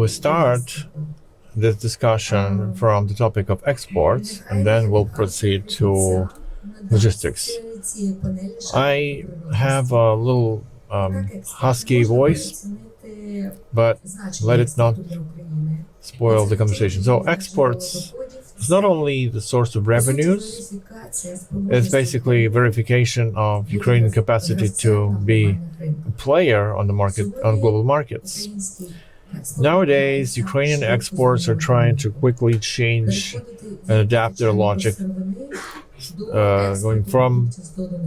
we start this discussion from the topic of exports, and then we'll proceed to logistics. I have a little husky voice, but let it not spoil the conversation. So exports is not only the source of revenues, it's basically verification of Ukrainian capacity to be a player on the market, on global markets. Nowadays, Ukrainian exports are trying to quickly change and adapt their logic, going from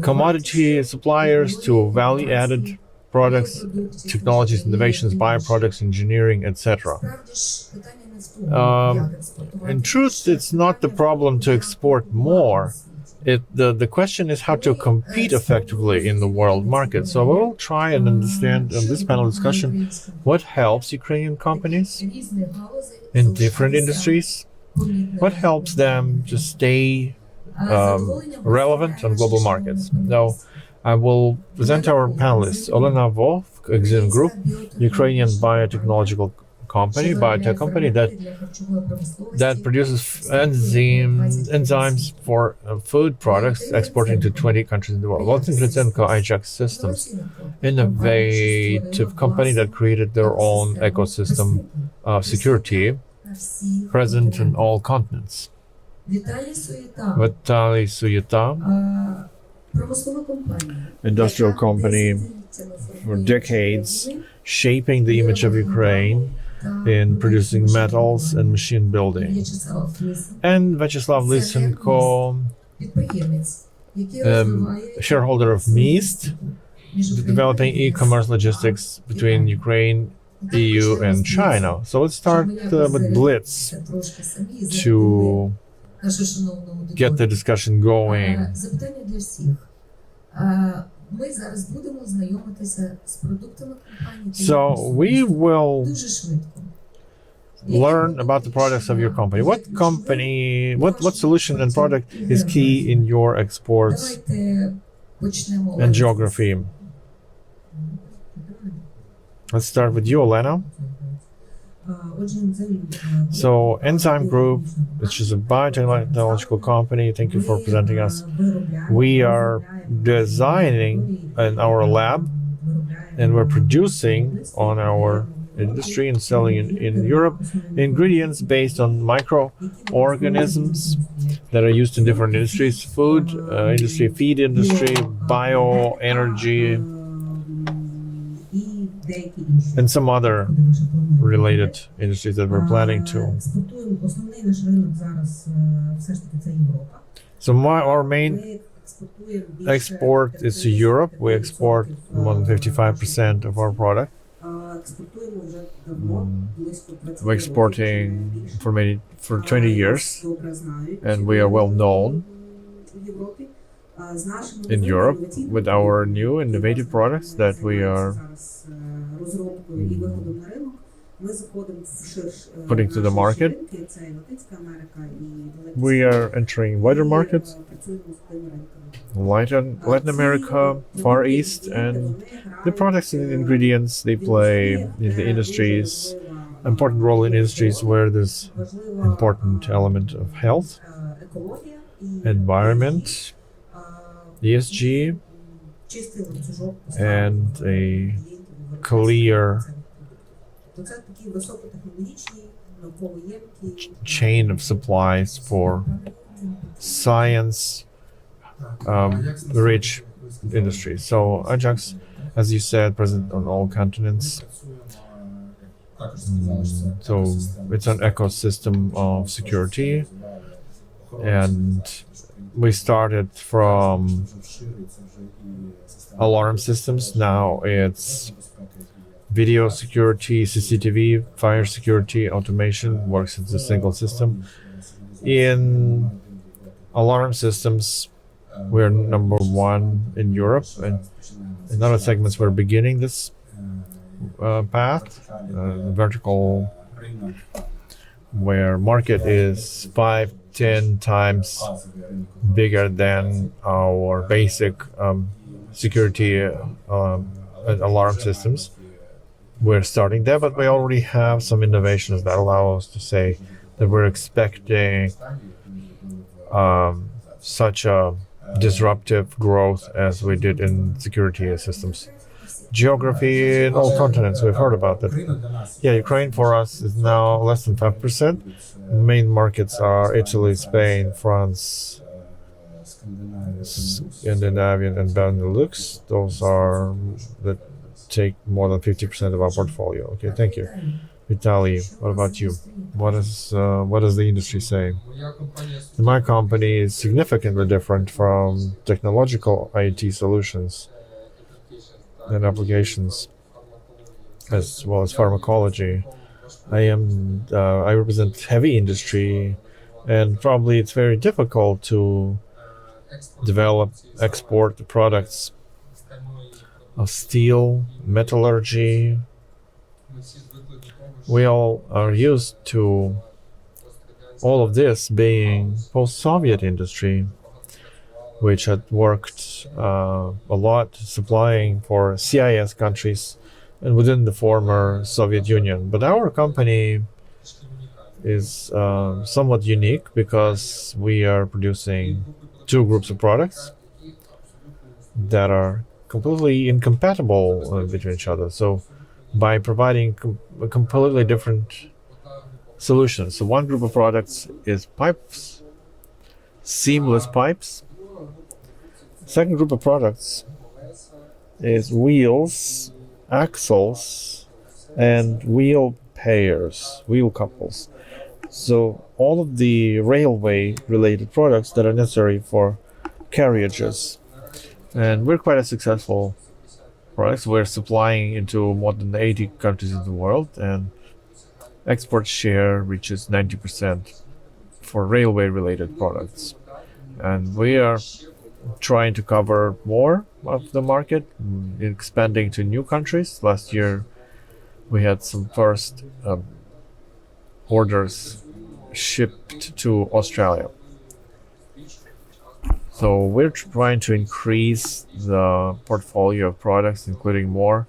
commodity suppliers to value-added products, technologies, innovations, bioproducts, engineering, etc. In truth, it's not the problem to export more. The question is how to compete effectively in the world market. So we'll try and understand in this panel discussion what helps Ukrainian companies in different industries, what helps them to stay relevant on global markets. Now, I will present our panelists. OLENA VOVK, Enzym Group, Ukrainian biotechnological company, biotech company that produces enzymes for food products, exporting to 20 countries in the world. HRYTSENKO Ajax systems, innovative company that created their own ecosystem of security, present in all continents. Vitaly Suyeta, industrial company for decades, shaping the image of Ukraine in producing metals and machine building. And Vyacheslav Lysenko, shareholder of Mist, developing e-commerce logistics between Ukraine, EU, and China. So let's start with Blitz to get the discussion going. So we will learn about the products of your company. What solution and product is key in your exports and geography? Let's start with you, Olena. So Enzym Group, which is a biotechnological company, thank you for presenting us. We are designing in our lab, and we're producing on our industry and selling in Europe ingredients based on microorganisms that are used in different industries: food industry, feed industry, bioenergy, and some other related industries that we're planning to. So our main export is to Europe. We export more than 55% of our product. We're exporting for 20 years, and we are well known in Europe with our new innovative products that we are putting to the market. We are entering wider markets, Latin America, Far East, and the products and the ingredients they play in the industries, important role in industries where there's important element of health, environment, ESG, and a clear chain of supplies for science rich industries. So Ajax, as you said, present on all continents. So it's an ecosystem of security, and we started from alarm systems. Now it's video security, CCTV, fire security, automation, works as a single system. In alarm systems, we're number one in Europe, and in other segments we're beginning this path, vertical, where market is 5-10 times bigger than our basic security alarm systems. we're starting there, but we already have some innovations that allow us to say that we're expecting such a disruptive growth as we did in security systems. Geography in all continents, we've heard about that. Yeah, Ukraine for us is now less than 5%. Main markets are Italy, Spain, France, Scandinavian, and Benelux. Those are that take more than 50% of our portfolio. Okay, thank you. Vitaly, what about you? What does the industry say? My company is significantly different from technological IT solutions and applications, as well as pharmacology. I represent heavy industry, and probably it's very difficult to export the products of steel, metallurgy. We all are used to all of this being post-Soviet industry, which had worked a lot supplying for CIS countries and within the former Soviet Union. But our company is somewhat unique because we are producing two groups of products that are completely incompatible between each other. So by providing completely different solutions. So one group of products is pipes, seamless pipes. Second group of products is wheels, axles, and wheel pairs, wheel couples. So all of the railway related products that are necessary for carriages. And we're quite a successful products. We're supplying into more than 80 countries in the world, and export share reaches 90% for railway related products. And we are trying to cover more of the market, expanding to new countries. Last year we had some first orders shipped to Australia. So we're trying to increase the portfolio of products, including more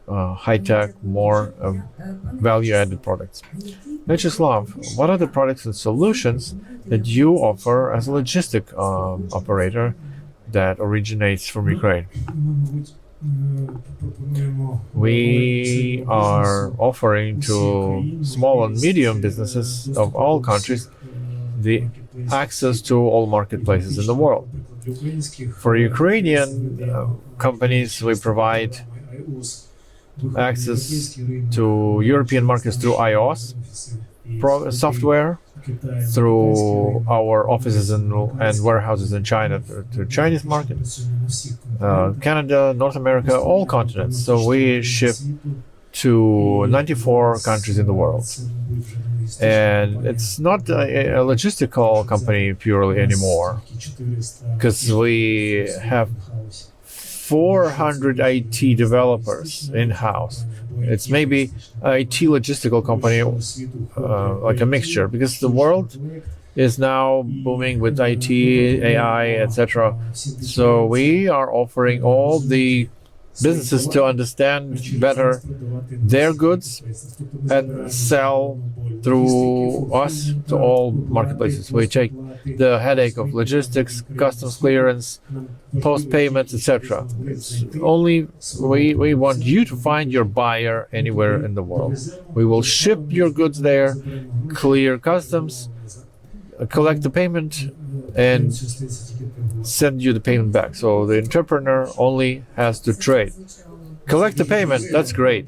high-tech, more value-added products. Vyacheslav, what are the products and solutions that you offer as a logistic operator that originates from Ukraine? We are offering to small and medium businesses of all countries the access to all marketplaces in the world. For Ukrainian companies, we provide access to European markets through iOS software, through our offices and warehouses in China, to Chinese market, Canada, North America, all continents. So we ship to 94 countries in the world. And it's not a logistical company purely anymore, because we have 400 IT developers in-house. It's maybe an IT logistical company, like a mixture, because the world is now booming with IT, AI, etc. So we are offering all the businesses to understand better their goods and sell through us to all marketplaces. We take the headache of logistics, customs clearance, post payments, etc. Only we want you to find your buyer anywhere in the world. We will ship your goods there, clear customs, collect the payment, and send you the payment back. So the entrepreneur only has to trade. Collect the payment, that's great.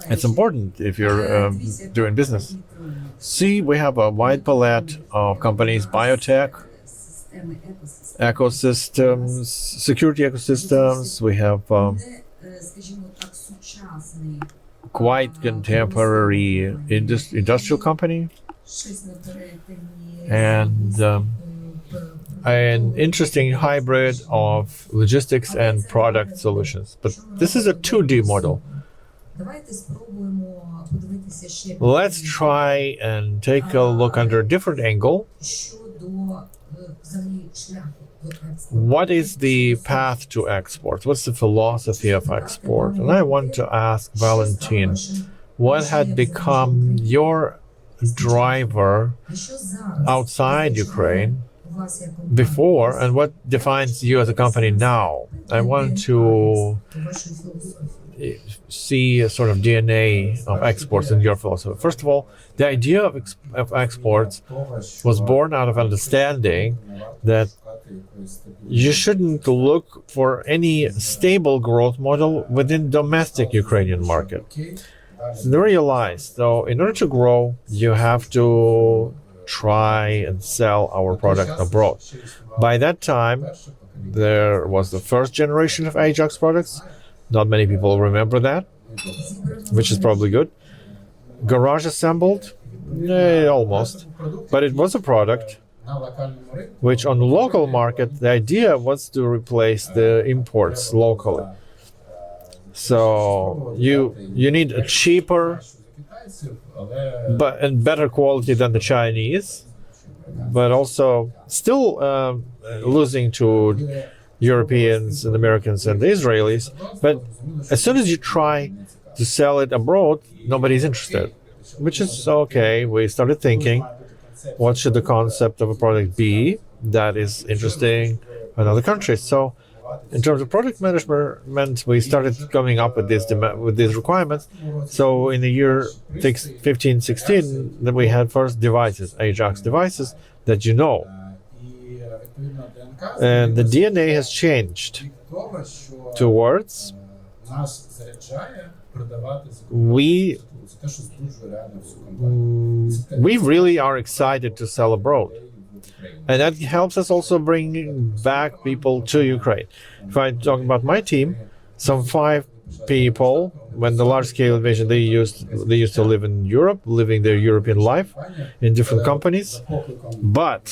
It's important if you're doing business. See, we have a wide palette of companies, biotech, ecosystems, security ecosystems. We have quite contemporary industrial company, and an interesting hybrid of logistics and product solutions. But this is a 2D model. Let's try and take a look under a different angle what is the path to export? What's the philosophy of export? And I want to ask Valentyn, what had become your driver outside Ukraine before, and what defines you as a company now? I want to see a sort of DNA of exports in your philosophy. First of all, the idea of exports was born out of understanding that you shouldn't look for any stable growth model within domestic Ukrainian market. They realized, so in order to grow, you have to try and sell our product abroad. By that time, there was the first generation of Ajax products. Not many people remember that, which is probably good. Garage assembled, almost, but it was a product which on the local market, the idea was to replace the imports locally. So you need a cheaper and better quality than the Chinese, but also still losing to Europeans and Americans and the Israelis. But as soon as you try to sell it abroad, nobody's interested, which is okay. We started thinking, what should the concept of a product be that is interesting in other countries? So in terms of product management, we started coming up with these requirements. So in the year 15-16, then we had first devices, Ajax devices that you know. And the DNA has changed towards we really are excited to sell abroad. And that helps us also bring back people to Ukraine. If I'm talking about my team, some 5 people, when the large-scale invasion, they used to live in Europe, living their European life in different companies. But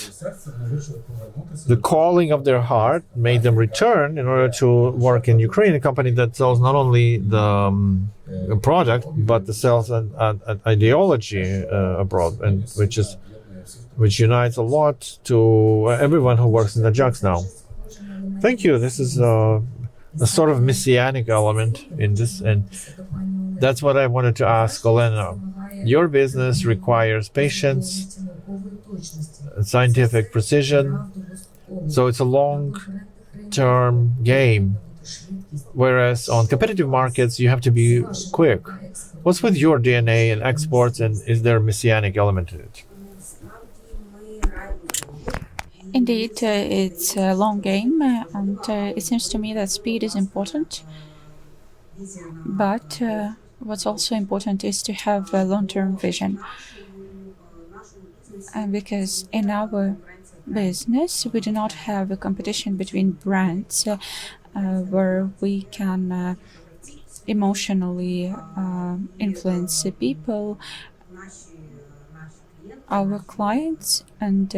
the calling of their heart made them return in order to work in Ukraine, a company that sells not only the product, but the sales and ideology abroad, and which unites a lot to everyone who works in Ajax now. Thank you. This is a sort of messianic element in this, and that's what I wanted to ask Olena. Your business requires patience, scientific precision, so it's a long-term game, whereas on competitive markets you have to be quick. What's with your DNA and exports, and is there a messianic element in it? Indeed, it's a long game, and it seems to me that speed is important. But what's also important is to have a long-term vision. Because in our business, we do not have a competition between brands where we can emotionally influence people, our clients, and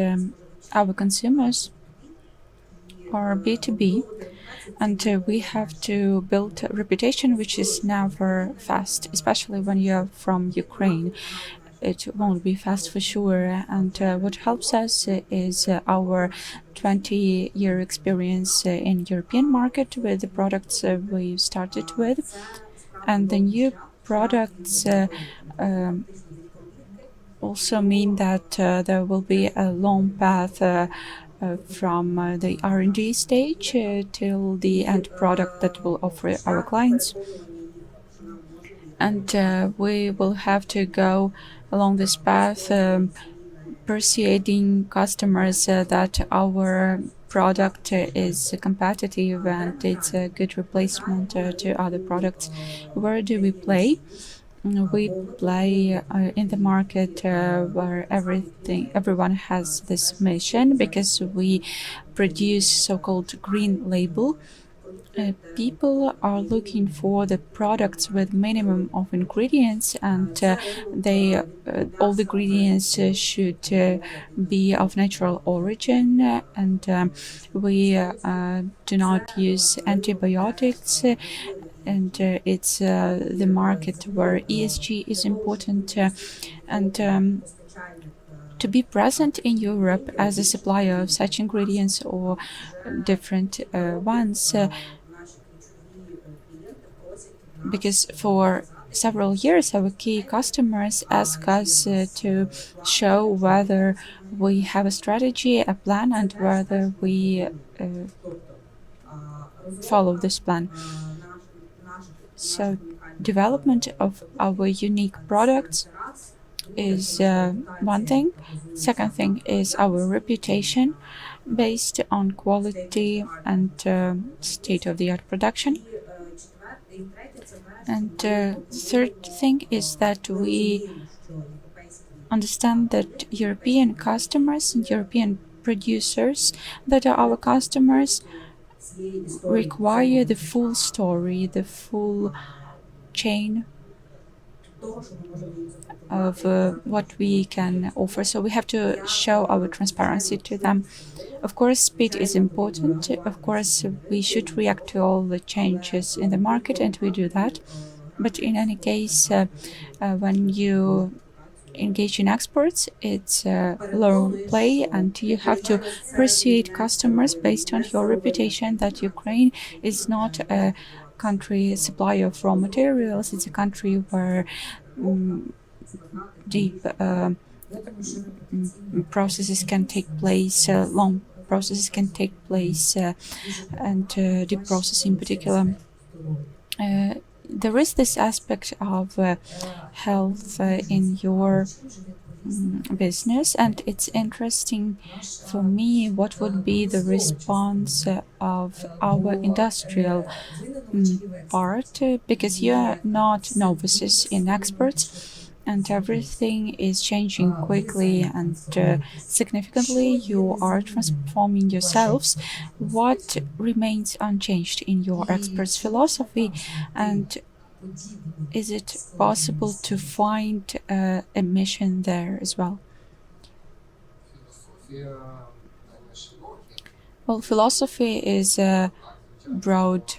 our consumers are B2B, and we have to build a reputation which is never fast, especially when you're from Ukraine. It won't be fast for sure, and what helps us is our 20-year experience in European market with the products we started with, and the new products also mean that there will be a long path from the R&D stage till the end product that will offer our clients. And we will have to go along this path, persuading customers that our product is competitive and it's a good replacement to other products. Where do we play? We play in the market where everyone has this mission, because we produce so-called green label. People are looking for the products with minimum of ingredients, and all the ingredients should be of natural origin, and we do not use antibiotics. And it's the market where ESG is important, and to be present in Europe as a supplier of such ingredients or different ones, because for several years our key customers ask us to show whether we have a strategy, a plan, and whether we follow this plan. So development of our unique products is one thing. Second thing is our reputation based on quality and state-of-the-art production. And third thing is that we understand that European customers and European producers that are our customers require the full story, the full chain of what we can offer. So we have to show our transparency to them. Of course, speed is important. Of course, we should react to all the changes in the market, and we do that. But in any case, when you engage in exports, it's a long play, and you have to persuade customers based on your reputation that Ukraine is not a country supplier of raw materials. It's a country where deep processes can take place, long processes can take place, and deep processing in particular. There is this aspect of health in your business, and it's interesting for me what would be the response of our industrial part, because you're not novices in experts, and everything is changing quickly and significantly. You are transforming yourselves. What remains unchanged in your experts' philosophy, and is it possible to find a mission there as well? Well, philosophy is a broad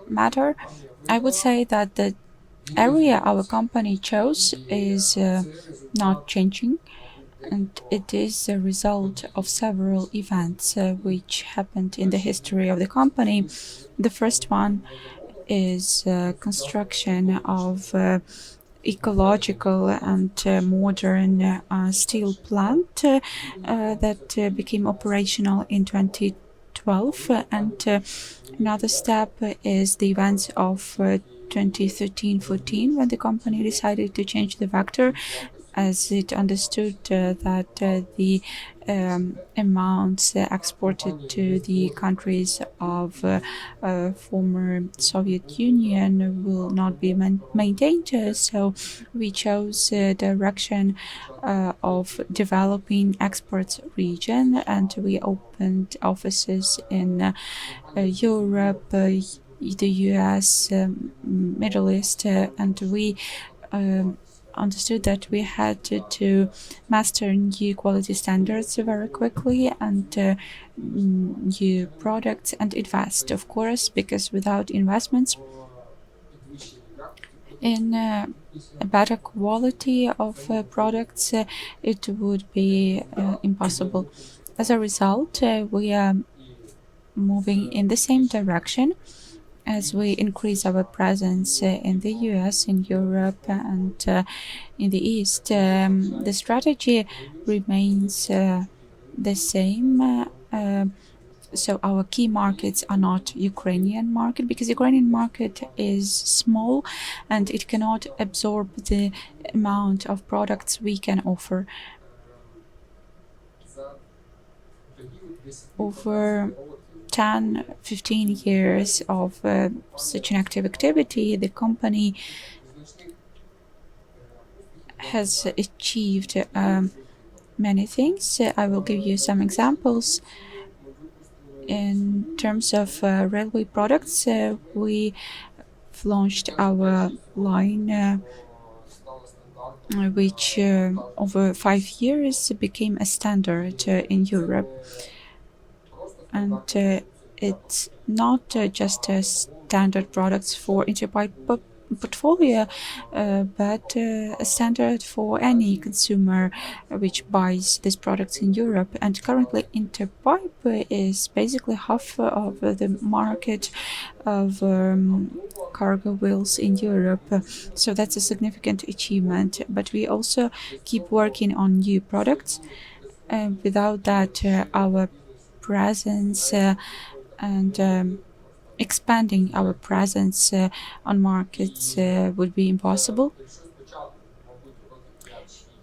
matter. I would say that the area our company chose is not changing, and it is a result of several events which happened in the history of the company. The first one is construction of ecological and modern steel plant that became operational in 2012, and another step is the events of 2013-14, when the company decided to change the vector, as it understood that the amounts exported to the countries of former Soviet Union will not be maintained. So we chose a direction of developing exports region, and we opened offices in Europe, the US, Middle East, and we understood that we had to master new quality standards very quickly, and new products, and invest, of course, because without investments in a better quality of products, it would be impossible. As a result, we are moving in the same direction as we increase our presence in the US, in Europe, and in the East. The strategy remains the same. So our key markets are not Ukrainian market, because Ukrainian market is small and it cannot absorb the amount of products we can offer. Over 10-15 years of such an active activity, the company has achieved many things. I will give you some examples. In terms of railway products, we launched our line, which over 5 years became a standard in Europe. And it's not just a standard products for interpipe portfolio, but a standard for any consumer which buys these products in Europe. And currently, Interpipe is basically half of the market of cargo wheels in Europe. So that's a significant achievement. But we also keep working on new products. Without that, our presence and expanding our presence on markets would be impossible.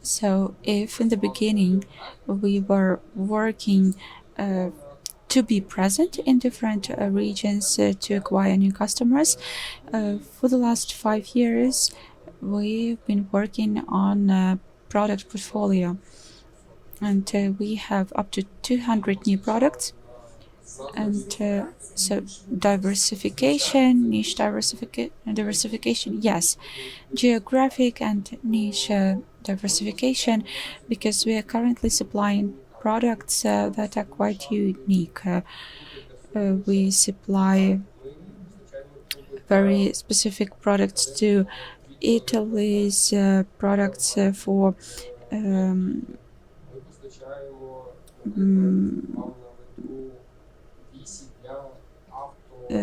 So, if in the beginning we were working to be present in different regions to acquire new customers, for the last 5 years we've been working on a product portfolio, and we have up to 200 new products. And so diversification, niche diversification, yes, geographic and niche diversification, because we are currently supplying products that are quite unique. We supply very specific products to Italy's products for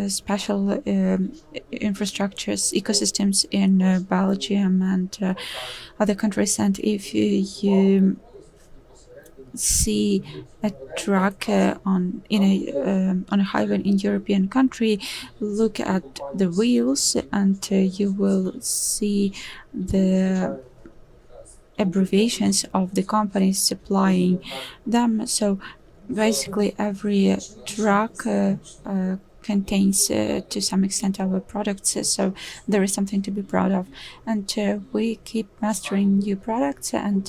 special infrastructures, ecosystems in Belgium and other countries. And if you see a truck on a highway in European country, look at the wheels, and you will see the abbreviations of the companies supplying them. So basically, every truck contains to some extent our products, so there is something to be proud of. And we keep mastering new products, and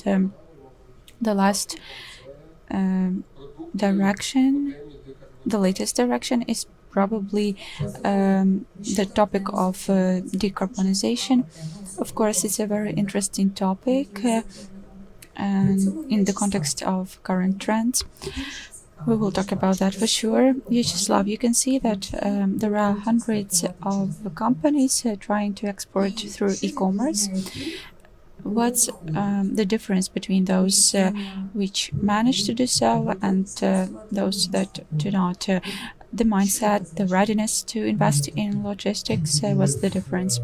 the latest direction is probably the topic of decarbonization. Of course, it's a very interesting topic in the context of current trends. We will talk about that for sure. Vyacheslav, you can see that there are hundreds of companies trying to export through e-commerce. What's the difference between those which manage to do so and those that do not? The mindset, the readiness to invest in logistics, what's the difference?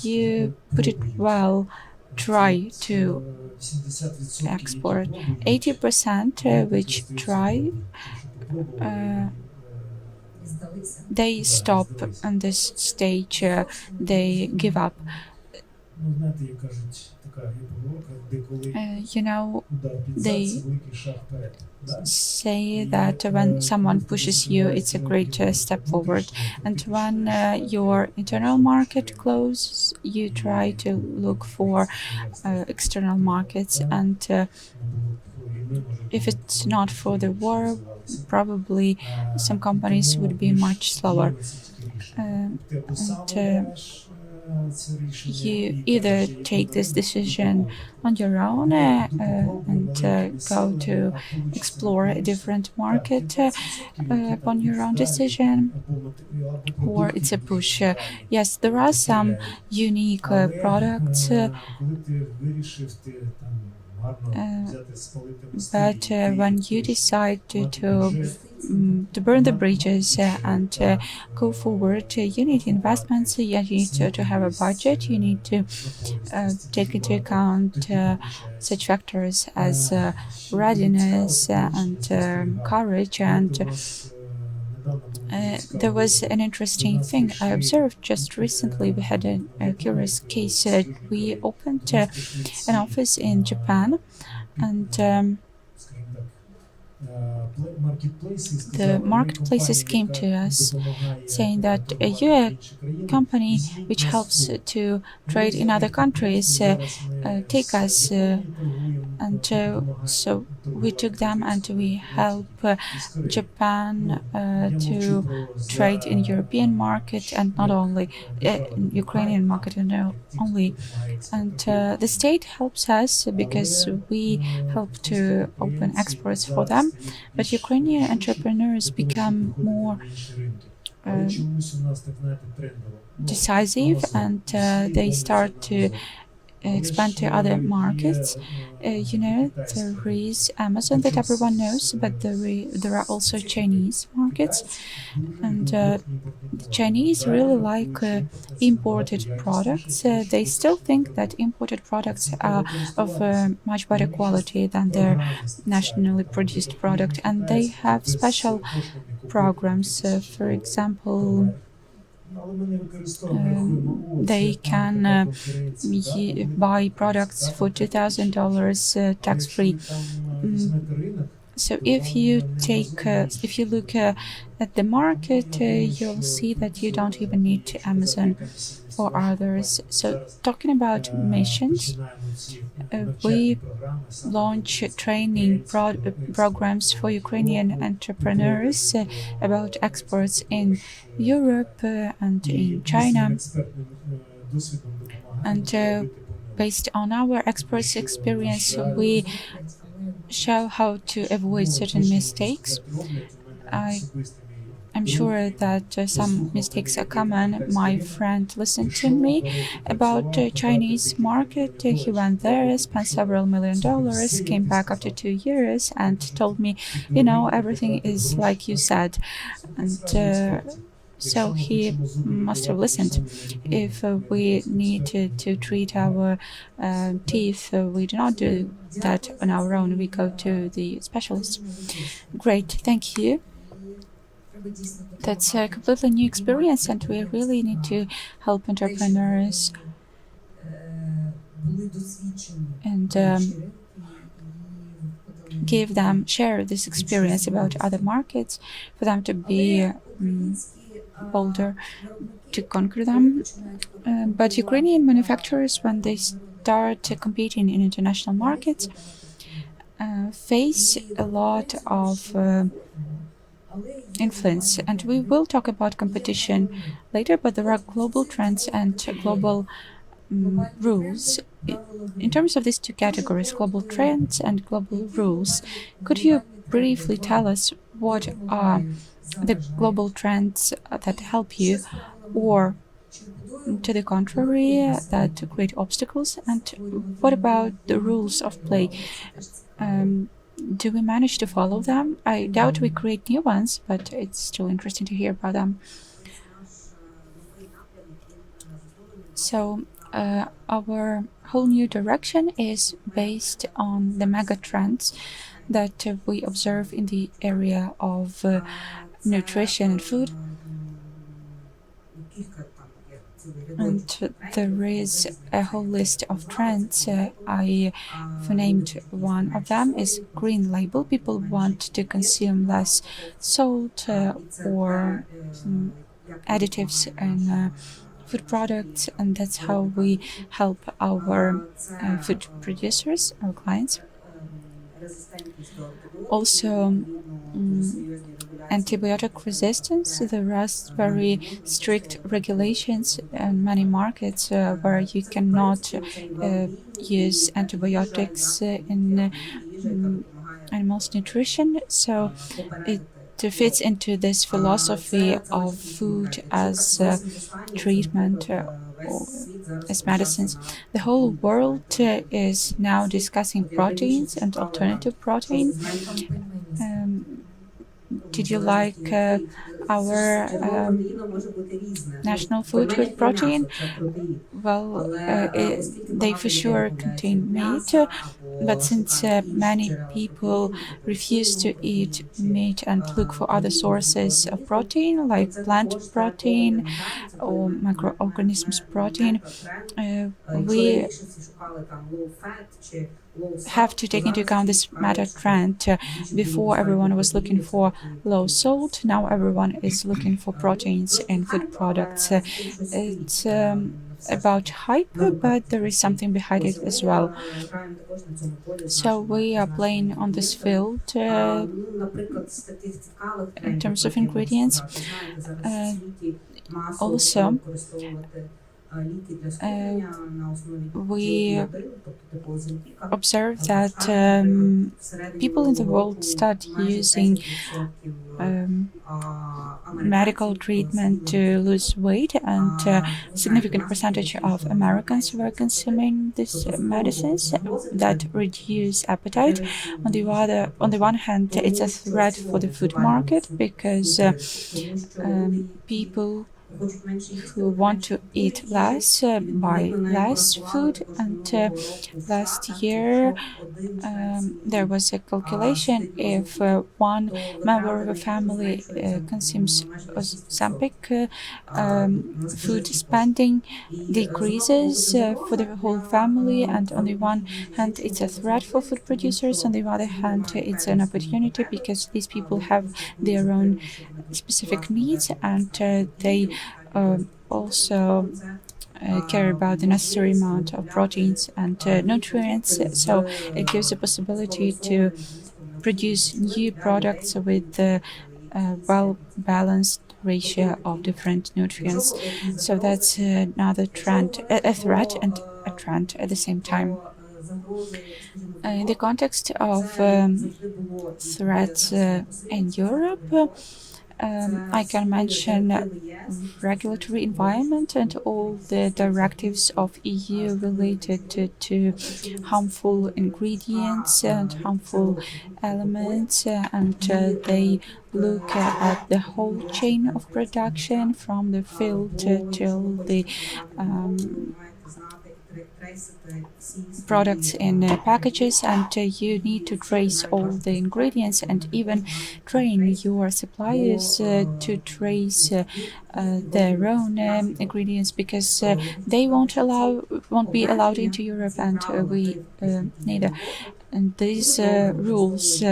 You put it well. Try to export. 80% which try, they stop on this stage, they give up. They say that when someone pushes you, it's a great step forward. And when your internal market closes, you try to look for external markets. And if it's not for the war, probably some companies would be much slower. You either take this decision on your own and go to explore a different market upon your own decision, or it's a push. Yes, there are some unique products, but when you decide to burn the bridges and go forward, you need investments, you need to have a budget, you need to take into account such factors as readiness and courage. And there was an interesting thing I observed just recently. We had a curious case. We opened an office in Japan, and the marketplaces came to us saying that you're a company which helps to trade in other countries, take us. And so we took them and we help Japan to trade in European market and not only Ukrainian market and only. And the state helps us because we help to open exports for them. But Ukrainian entrepreneurs become more decisive, and they start to expand to other markets. There is Amazon that everyone knows, but there are also Chinese markets, and the Chinese really like imported products. They still think that imported products are of much better quality than their nationally produced product, and they have special programs. For example, they can buy products for $2,000 tax-free. So if you look at the market, you'll see that you don't even need Amazon or others. So talking about missions, we launch training programs for Ukrainian entrepreneurs about exports in Europe and in China. And based on our experts' experience, we show how to avoid certain mistakes. I'm sure that some mistakes are common. My friend listened to me about the Chinese market. He went there, spent several $1,000,000, came back after 2 years and told me, everything is like you said. And so he must have listened. If we need to treat our teeth, we do not do that on our own. We go to the specialist. Great, thank you. That's a completely new experience, and we really need to help entrepreneurs and share this experience about other markets for them to be bolder to conquer them. But Ukrainian manufacturers, when they start competing in international markets, face a lot of influence, and we will talk about competition later, but there are global trends and global rules. In terms of these two categories, global trends and global rules, could you briefly tell us what are the global trends that help you, or to the contrary, that create obstacles? And what about the rules of play? Do we manage to follow them? I doubt we create new ones, but it's still interesting to hear about them. So our whole new direction is based on the mega trends that we observe in the area of nutrition and food. And there is a whole list of trends. I've named one of them is green label. People want to consume less salt or additives in food products, and that's how we help our food producers, our clients. Also, antibiotic resistance. There are very strict regulations in many markets where you cannot use antibiotics in animals' nutrition. So it fits into this philosophy of food as treatment or as medicines. The whole world is now discussing proteins and alternative protein. Did you like our national food with protein? Well, they for sure contain meat, but since many people refuse to eat meat and look for other sources of protein, like plant protein or microorganisms protein, we have to take into account this meta trend. Before, everyone was looking for low salt. Now everyone is looking for proteins in food products. It's about hype, but there is something behind it as well. So we are playing on this field in terms of ingredients. Also, we observe that people in the world start using medical treatment to lose weight, and a significant percentage of Americans were consuming these medicines that reduce appetite. On the one hand, it's a threat for the food market because people who want to eat less buy less food. And last year there was a calculation: if one member of a family consumes Ozempic, food spending decreases for the whole family. And on the one hand, it's a threat for food producers. On the other hand, it's an opportunity because these people have their own specific needs, and they also care about the necessary amount of proteins and nutrients. So it gives a possibility to produce new products with the well-balanced ratio of different nutrients. So that's another trend, a threat and a trend at the same time. In the context of threats in Europe, I can mention regulatory environment and all the directives of EU related to harmful ingredients and harmful elements, and they look at the whole chain of production from the field till the products in packages, and you need to trace all the ingredients and even train your suppliers to trace their own ingredients, because they won't be allowed into Europe, and we neither. And these rules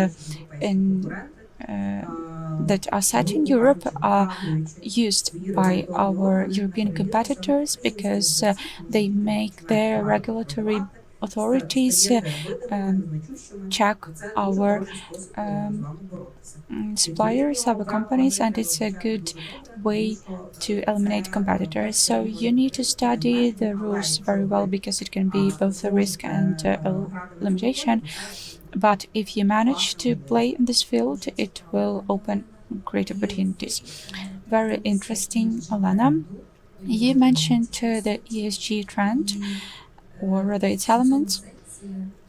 that are set in Europe are used by our European competitors because they make their regulatory authorities check our suppliers, our companies, and it's a good way to eliminate competitors. So you need to study the rules very well because it can be both a risk and a limitation. But if you manage to play in this field, it will open great opportunities. Very interesting, Olena. You mentioned the ESG trend, or rather its elements.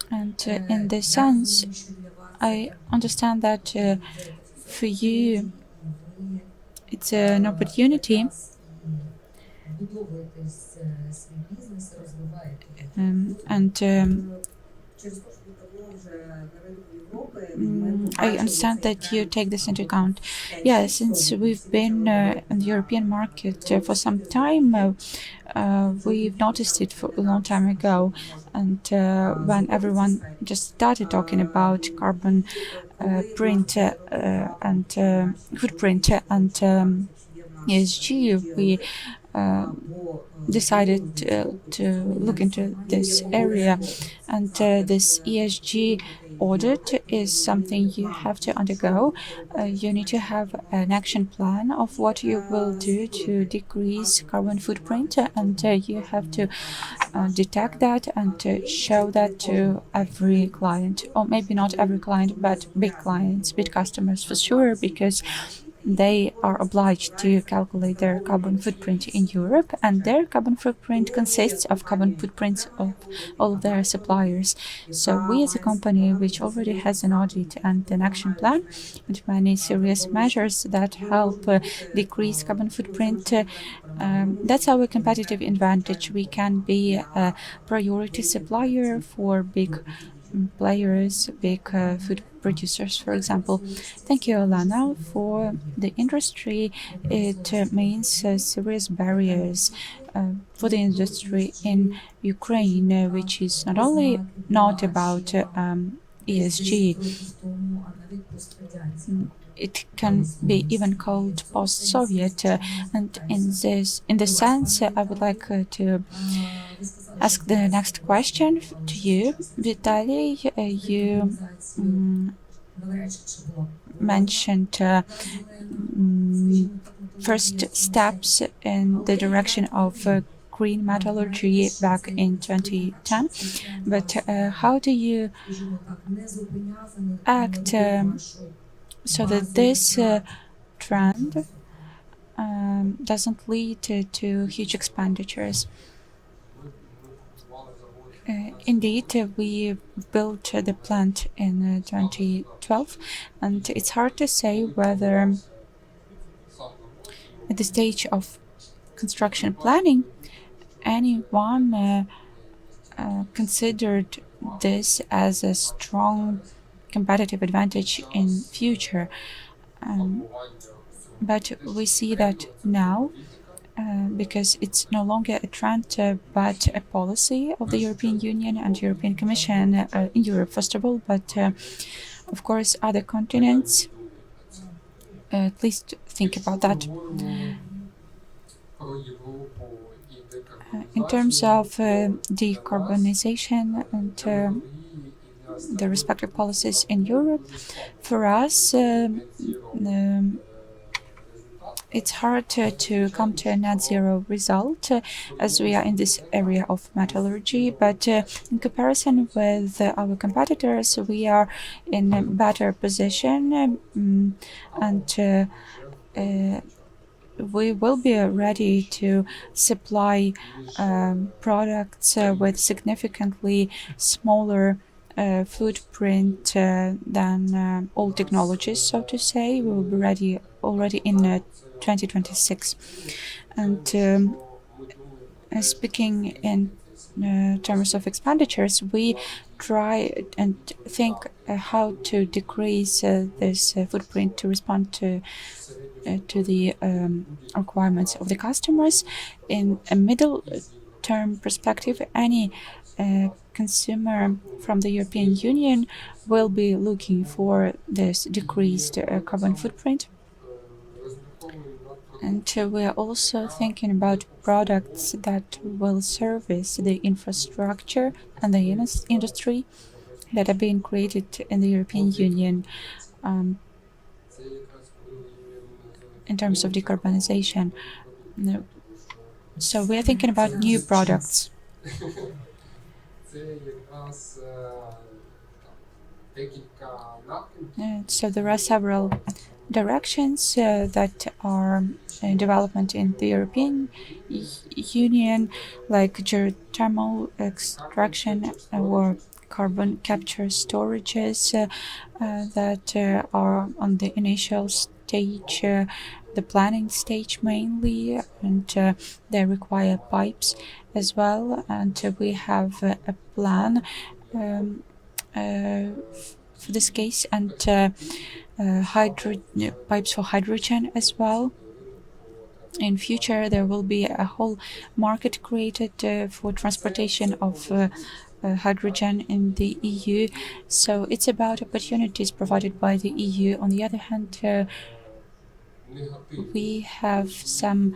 And in this sense, I understand that for you, it's an opportunity I understand that you take this into account. Yeah, since we've been in the European market for some time, we've noticed it for a long time ago. And when everyone just started talking about carbon print and footprint and ESG, we decided to look into this area. And this ESG audit is something you have to undergo. You need to have an action plan of what you will do to decrease carbon footprint, and you have to detect that and show that to every client, or maybe not every client, but big clients, big customers for sure, because they are obliged to calculate their carbon footprint in Europe, and their carbon footprint consists of carbon footprints of all of their suppliers. So we as a company which already has an audit and an action plan and many serious measures that help decrease carbon footprint, that's our competitive advantage. We can be a priority supplier for big players, big food producers, for example. Thank you, Olena, for the industry. It means serious barriers for the industry in Ukraine, which is not only not about ESG. It can be even called post-Soviet, and in this sense, I would like to ask the next question to you, Vitaly. You mentioned first steps in the direction of green metallurgy back in 2010. But how do you act so that this trend doesn't lead to huge expenditures? Indeed, we built the plant in 2012, and it's hard to say whether at the stage of construction planning anyone considered this as a strong competitive advantage in future. But we see that now because it's no longer a trend but a policy of the European Union and European Commission in Europe, first of all, but of course other continents at least think about that. In terms of decarbonization and the respective policies in Europe, for us it's hard to come to a net zero result as we are in this area of metallurgy, but in comparison with our competitors, we are in a better position and we will be ready to supply products with significantly smaller footprint than old technologies, so to say. We will be ready already in 2026. And speaking in terms of expenditures, we try and think how to decrease this footprint to respond to the requirements of the customers. In a middle term perspective, any consumer from the European Union will be looking for this decreased carbon footprint. And we are also thinking about products that will service the infrastructure and the industry that are being created in the European Union in terms of decarbonization. So we are thinking about new products. So there are several directions that are in development in the European Union, like geothermal extraction or carbon capture storages that are on the initial stage, the planning stage mainly, and they require pipes as well. And we have a plan for this case, and pipes for hydrogen as well. In future, there will be a whole market created for transportation of hydrogen in the EU. So it's about opportunities provided by the EU. On the other hand, we have some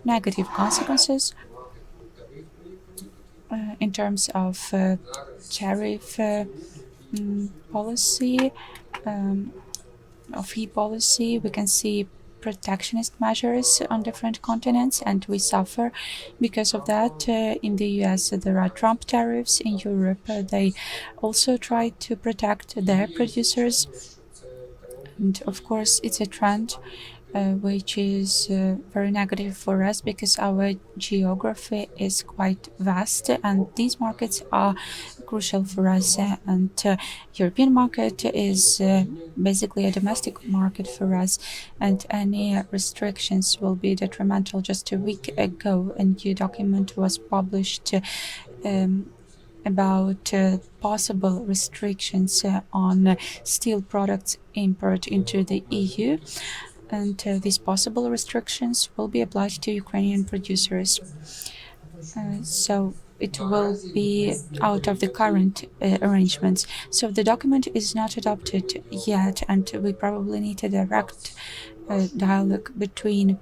negative consequences in terms of tariff policy, of fee policy. We can see protectionist measures on different continents, and we suffer because of that. In the US, there are Trump tariffs. In Europe, they also try to protect their producers. And of course, it's a trend which is very negative for us because our geography is quite vast and these markets are crucial for us. And European market is basically a domestic market for us, and any restrictions will be detrimental. Just a week ago, a new document was published about possible restrictions on steel products import into the EU. And these possible restrictions will be applied to Ukrainian producers. So it will be out of the current arrangements. So the document is not adopted yet, and we probably need a direct dialogue between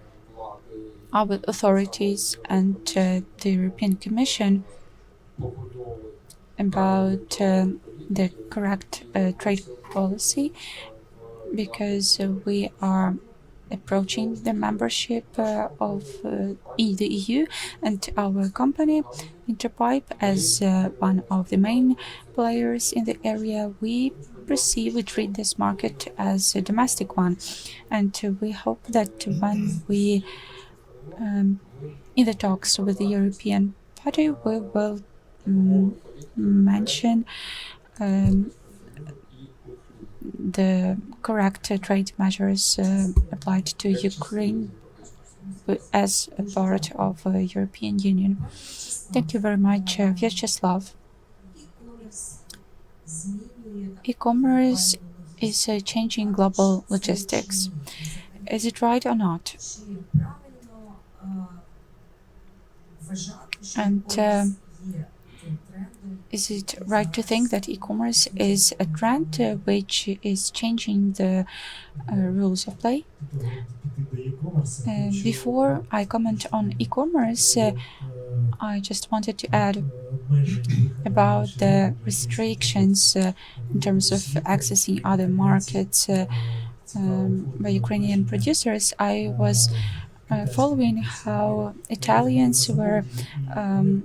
our authorities and the European Commission about the correct trade policy, because we are approaching the membership of the EU, and our company, Interpipe, as one of the main players in the area, we treat this market as a domestic one, and we hope that when we in the talks with the European Party, we will mention the correct trade measures applied to Ukraine as a part of the European Union. Thank you very much, Vyacheslav. E-commerce is changing global logistics. Is it right or not? And is it right to think that e-commerce is a trend which is changing the rules of play? Before I comment on e-commerce, I just wanted to add about the restrictions in terms of accessing other markets by Ukrainian producers. I was following how Italians were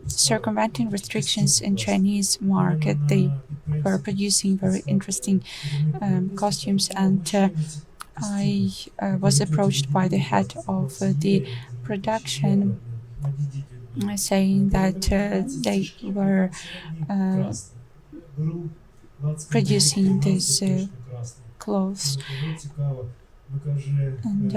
circumventing restrictions in Chinese market. They were producing very interesting costumes, and I was approached by the head of the production saying that they were producing these clothes. And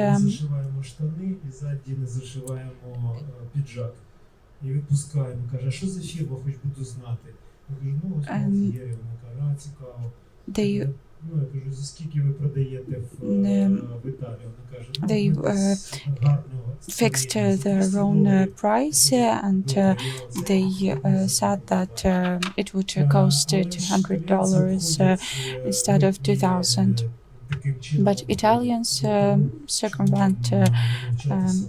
they fixed their own price, and they said that it would cost $200 instead of $2,000. But Italians circumvent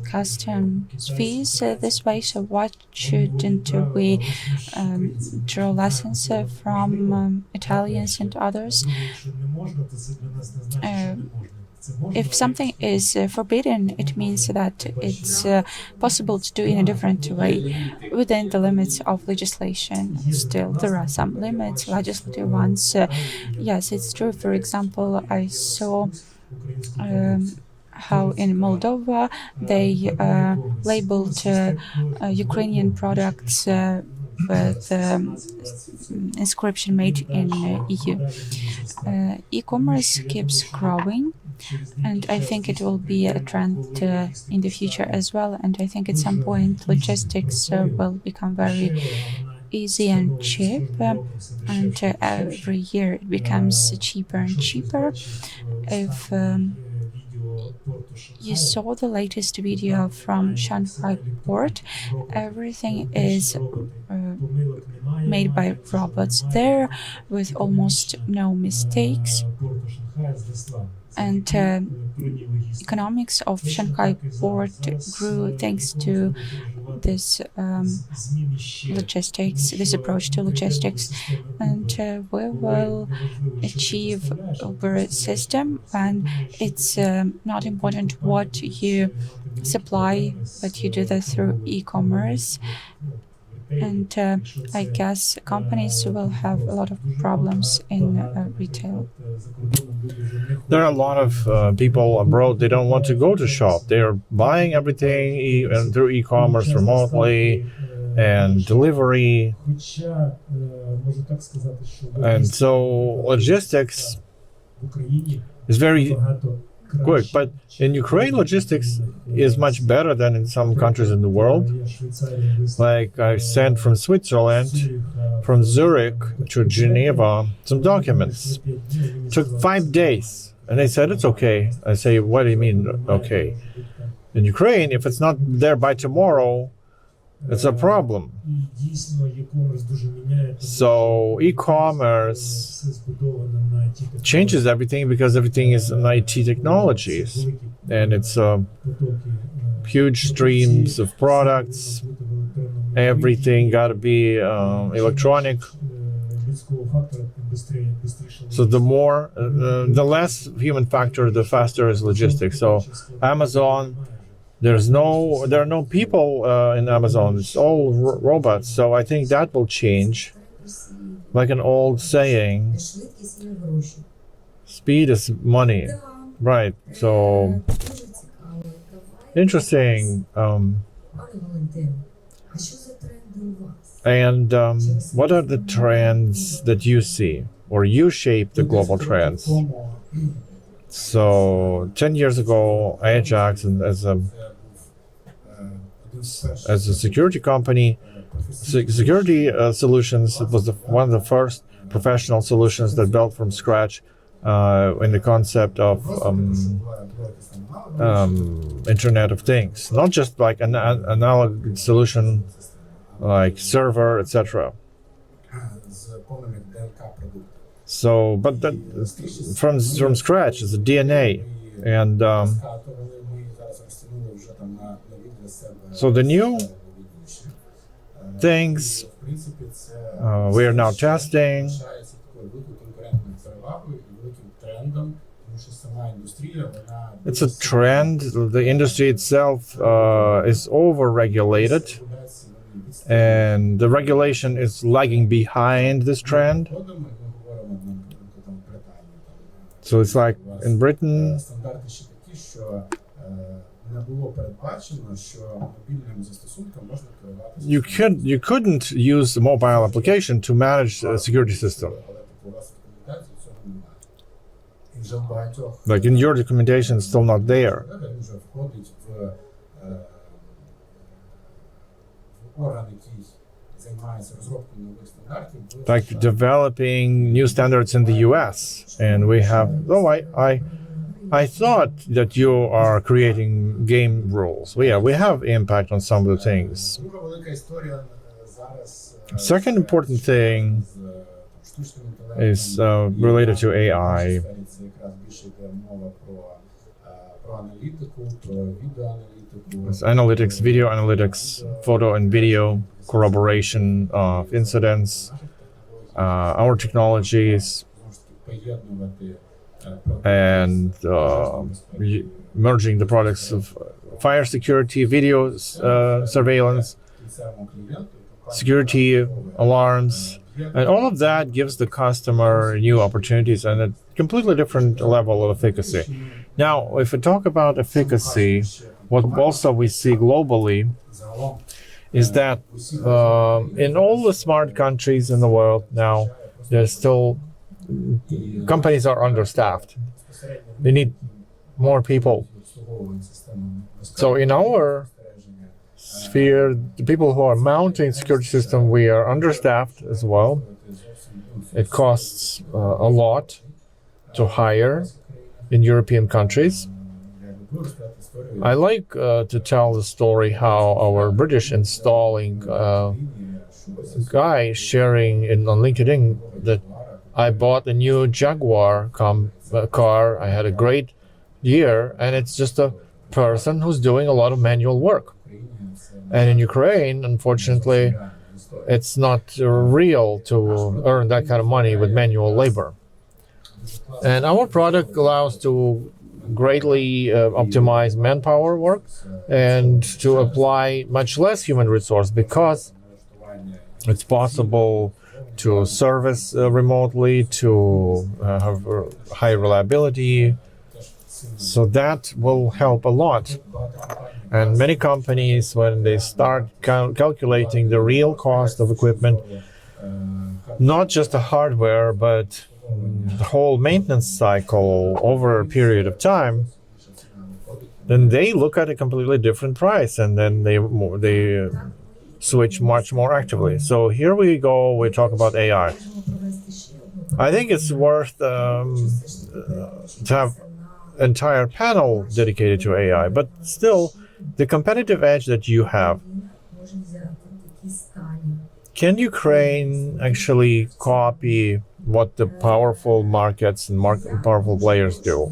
customs fees this way, so why shouldn't we draw lessons from Italians and others? If something is forbidden, it means that it's possible to do in a different way within the limits of legislation. Still, there are some limits, legislative ones. Yes, it's true. For example, I saw how in Moldova they labeled Ukrainian products with inscription made in EU. E-commerce keeps growing, and I think it will be a trend in the future as well. And I think at some point logistics will become very easy and cheap, and every year it becomes cheaper and cheaper. If you saw the latest video from Shanghai port, everything is made by robots there with almost no mistakes. And economics of Shanghai port grew thanks to this logistics, this approach to logistics, and we will achieve a system when it's not important what you supply, but you do that through e-commerce. And I guess companies will have a lot of problems in retail. There are a lot of people abroad, they don't want to go to shop. They're buying everything through e-commerce remotely and delivery. And so logistics is very quick, but in Ukraine logistics is much better than in some countries in the world. Like I sent from Switzerland, from Zurich to Geneva, some documents. It took 5 days, and they said it's okay. I say, what do you mean okay? In Ukraine, if it's not there by tomorrow, it's a problem. So e-commerce changes everything because everything is in IT technologies, and it's huge streams of products. Everything got to be electronic. So the less human factor, the faster is logistics. So Amazon, there are no people in Amazon. It's all robots. So I think that will change. Like an old saying, speed is money. Right. So interesting. And what are the trends that you see, or you shape the global trends? So 10 years ago, Ajax, as a security company, security solutions, it was one of the first professional solutions that built from scratch in the concept of Internet of Things, not just like an analog solution like server, etc. So, but that from scratch is the DNA, and so the new things we are now testing. It's a trend. The industry itself is over-regulated, and the regulation is lagging behind this trend. So it's like in Britain, you couldn't use a mobile application to manage a security system. Like in your documentation, it's still not there. Like developing new standards in the US, and we have. I thought that you are creating game rules. Well, yeah, we have impact on some of the things. Second important thing is related to AI. It's analytics, video analytics, photo and video corroboration of incidents, our technologies, and merging the products of fire security, video surveillance, security alarms, and all of that gives the customer new opportunities and a completely different level of efficacy. Now, if we talk about efficacy, what also we see globally is that in all the smart countries in the world now, there's still companies are understaffed. They need more people. So in our sphere, the people who are mounting security system, we are understaffed as well. It costs a lot to hire in European countries. I like to tell the story how our British installing guy sharing on LinkedIn that I bought a new Jaguar car. I had a great year, and it's just a person who's doing a lot of manual work. And in Ukraine, unfortunately, it's not real to earn that kind of money with manual labor. And our product allows to greatly optimize manpower work and to apply much less human resource because it's possible to service remotely, to have high reliability. So that will help a lot. And many companies, when they start calculating the real cost of equipment, not just the hardware, but the whole maintenance cycle over a period of time, then they look at a completely different price, and then they switch much more actively. So here we go, we talk about AI. I think it's worth to have entire panel dedicated to AI, but still, the competitive edge that you have, can Ukraine actually copy what the powerful markets and powerful players do?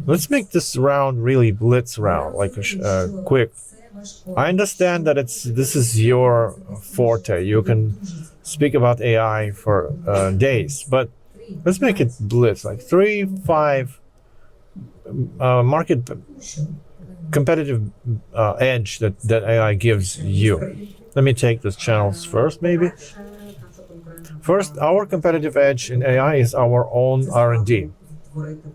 Let's make this round really blitz round, like quick. I understand that this is your forte. You can speak about AI for days, but let's make it blitz, like 3-5 market competitive edge that AI gives you. Let me take these channels first, maybe. First, our competitive edge in AI is our own R&D.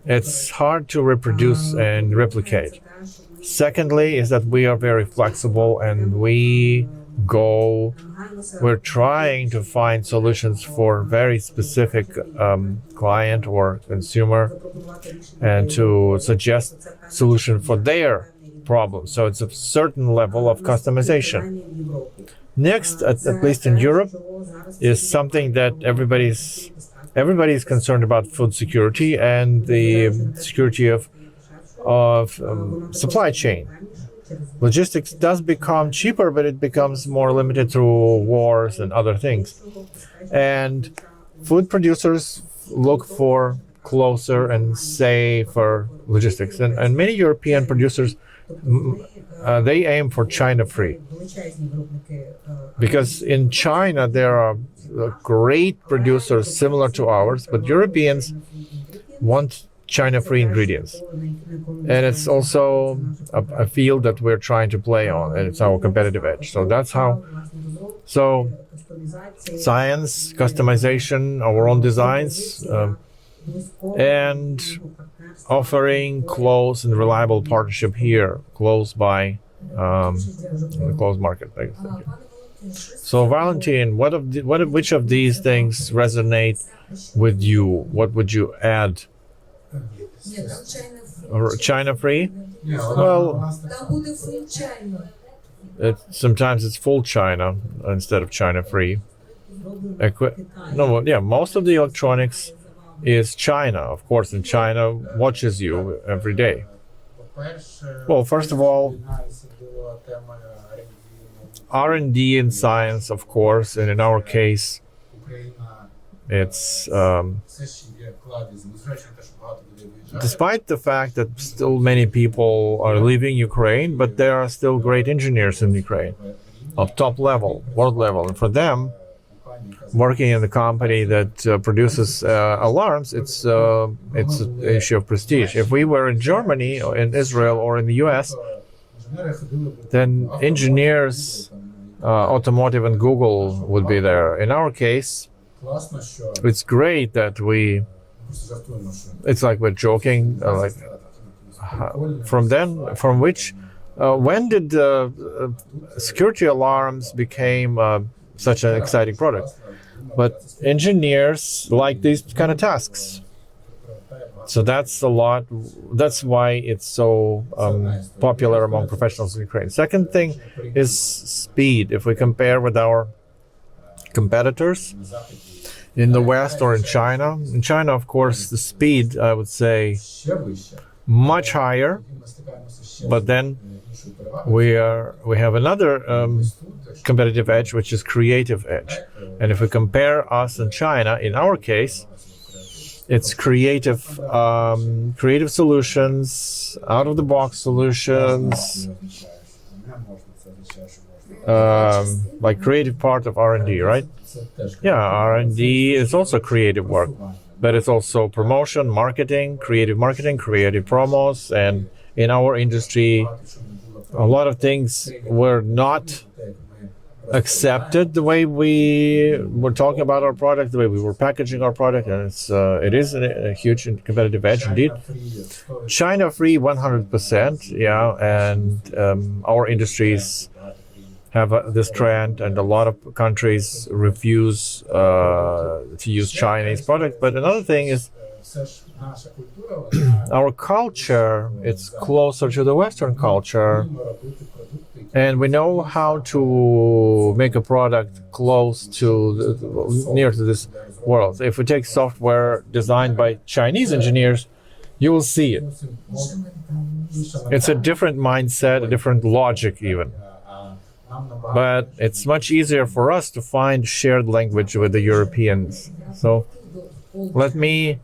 It's hard to reproduce and replicate. Secondly, is that we are very flexible and we're trying to find solutions for very specific client or consumer and to suggest solution for their problem. So it's a certain level of customization. Next, at least in Europe, is something that everybody's concerned about: food security and the security of supply chain. Logistics does become cheaper, but it becomes more limited through wars and other things. And food producers look for closer and safer logistics. And many European producers, they aim for China-free. Because in China, there are great producers similar to ours, but Europeans want China-free ingredients. And it's also a field that we're trying to play on, and it's our competitive edge. So that's how. So science, customization, our own designs, and offering close and reliable partnership here, close by the closed market. So Valentyn, which of these things resonate with you? What would you add? China-free? Well, sometimes it's full China instead of China-free. Most of the electronics is China, of course, and China watches you every day. Well, first of all, R&D in science, of course, and in our case, it's despite the fact that still many people are leaving Ukraine, but there are still great engineers in Ukraine of top level, world level. And for them, working in the company that produces alarms, it's an issue of prestige. If we were in Germany or in Israel or in the US, then engineers, automotive and Google would be there. In our case, it's great that it's like we're joking, when did security alarms became such an exciting product? But engineers like these kind of tasks. So that's why it's so popular among professionals in Ukraine. Second thing is speed. If we compare with our competitors in the West or in China, of course, the speed, I would say, much higher. But then we have another competitive edge, which is creative edge. And if we compare us and China, in our case, it's creative solutions, out-of-the-box solutions, like creative part of R&D, right? Yeah, R&D is also creative work, but it's also promotion, marketing, creative promos, and in our industry, a lot of things were not accepted the way we were talking about our product, the way we were packaging our product, and it is a huge competitive edge indeed. China-free 100%, yeah, and our industries have this trend, and a lot of countries refuse to use Chinese products. But another thing is our culture, it's closer to the Western culture, and we know how to make a product near to this world. If we take software designed by Chinese engineers, you will see it. It's a different mindset, a different logic even. But it's much easier for us to find shared language with the Europeans. So let me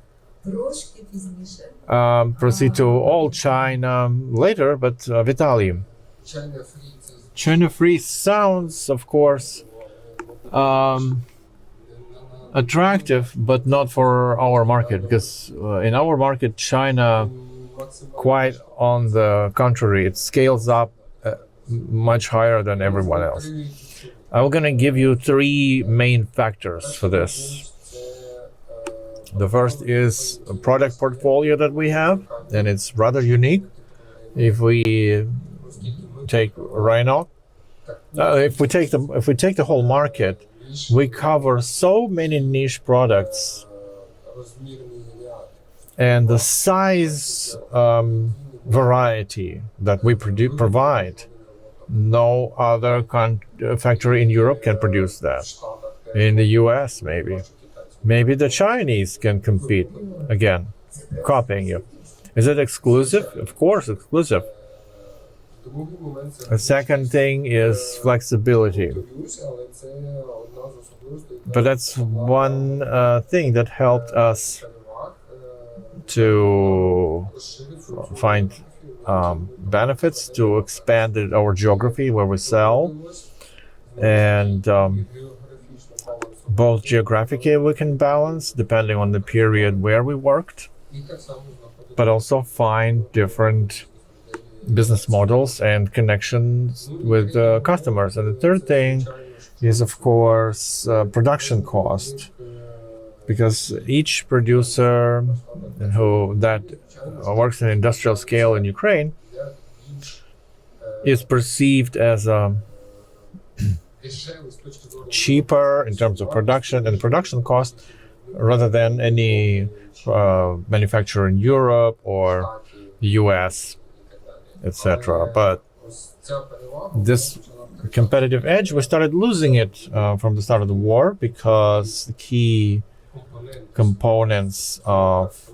proceed to all China later, but Vitaly. China-free sounds, of course, attractive, but not for our market, because in our market, China, quite on the contrary, it scales up much higher than everyone else. I'm gonna give you three main factors for this. The first is a product portfolio that we have, and it's rather unique. If we take Rhino, if we take the whole market, we cover so many niche products, and the size variety that we provide, no other factory in Europe can produce that. In the US, maybe the Chinese can compete again, copying you. Is it exclusive? Of course, exclusive. The second thing is flexibility. But that's one thing that helped us to find benefits, to expand our geography where we sell, and both geographically we can balance depending on the period where we worked, but also find different business models and connections with customers. And the third thing is, of course, production cost, because each producer who that works in industrial scale in Ukraine is perceived as cheaper in terms of production and production cost rather than any manufacturer in Europe or US, etc. But this competitive edge, we started losing it from the start of the war, because the key components of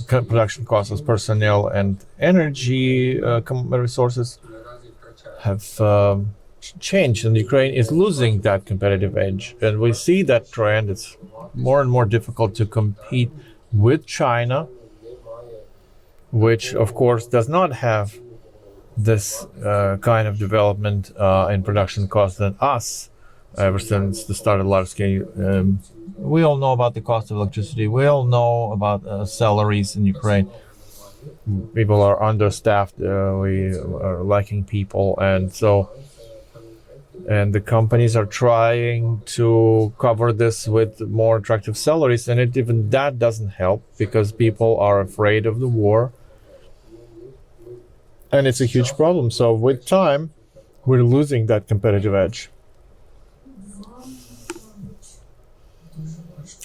production costs as personnel and energy resources have changed, and Ukraine is losing that competitive edge. And we see that trend. It's more and more difficult to compete with China, which of course does not have this kind of development in production costs than us ever since the start of large scale. We all know about the cost of electricity. We all know about salaries in Ukraine. People are understaffed. We are lacking people, and the companies are trying to cover this with more attractive salaries, and even that doesn't help because people are afraid of the war, and it's a huge problem. So with time, we're losing that competitive edge.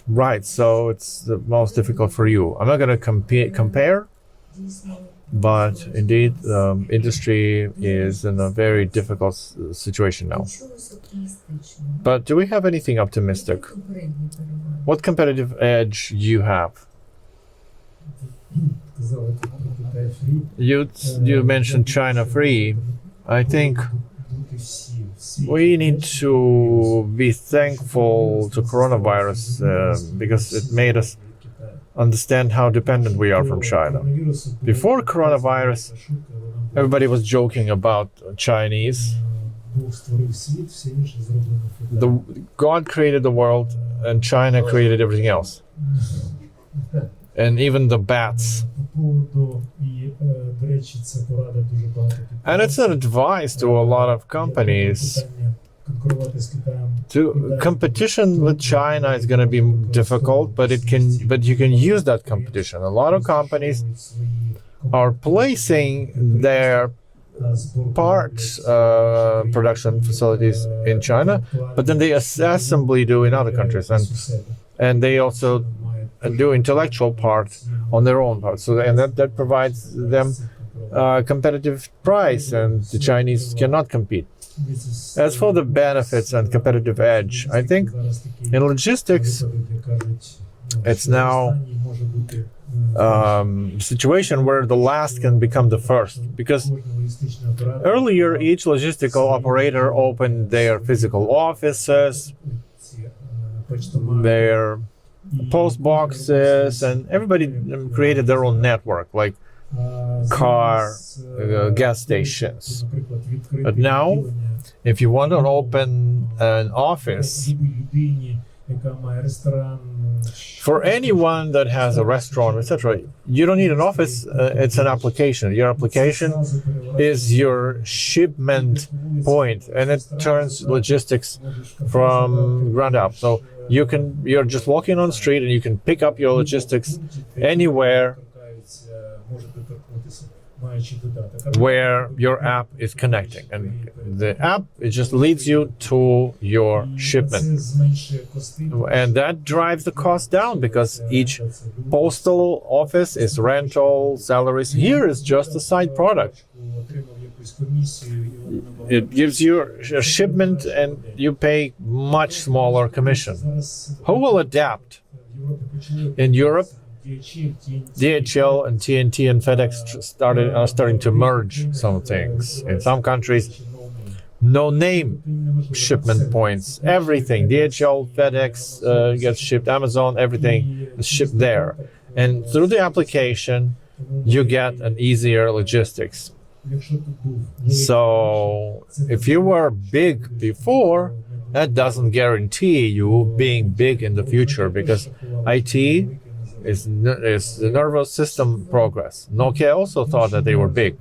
Right, so it's the most difficult for you. I'm not going to compare, but indeed, industry is in a very difficult situation now. But do we have anything optimistic? What competitive edge you have? You mentioned China free. I think we need to be thankful to coronavirus because it made us understand how dependent we are from China. Before coronavirus, everybody was joking about Chinese. God created the world and China created everything else. And even the bats. And it's an advice to a lot of companies. Competition with China is going to be difficult, but you can use that competition. A lot of companies are placing their parts production facilities in China, but then they assembly do in other countries, and they also do intellectual parts on their own parts. So and that provides them competitive price, and the Chinese cannot compete. As for the benefits and competitive edge, I think in logistics, it's now a situation where the last can become the first. Because earlier, each logistical operator opened their physical offices, their post boxes, and everybody created their own network, like gas stations. But now, if you want to open an office, For anyone that has a restaurant, etc., you don't need an office. It's an application. Your application is your shipment point, and it turns logistics from ground up. So you're just walking on the street and you can pick up your logistics anywhere where your app is connecting, and the app, it just leads you to your shipment, and that drives the cost down because each postal office is rental, salaries. Here is just a side product. It gives you a shipment and you pay much smaller commission. Who will adapt? In Europe, DHL and TNT and FedEx are starting to merge some things. In some countries, no name shipment points. Everything, DHL, FedEx gets shipped, Amazon, everything is shipped there. And through the application, you get an easier logistics. So if you were big before, that doesn't guarantee you being big in the future, because IT is the nervous system progress. Nokia also thought that they were big.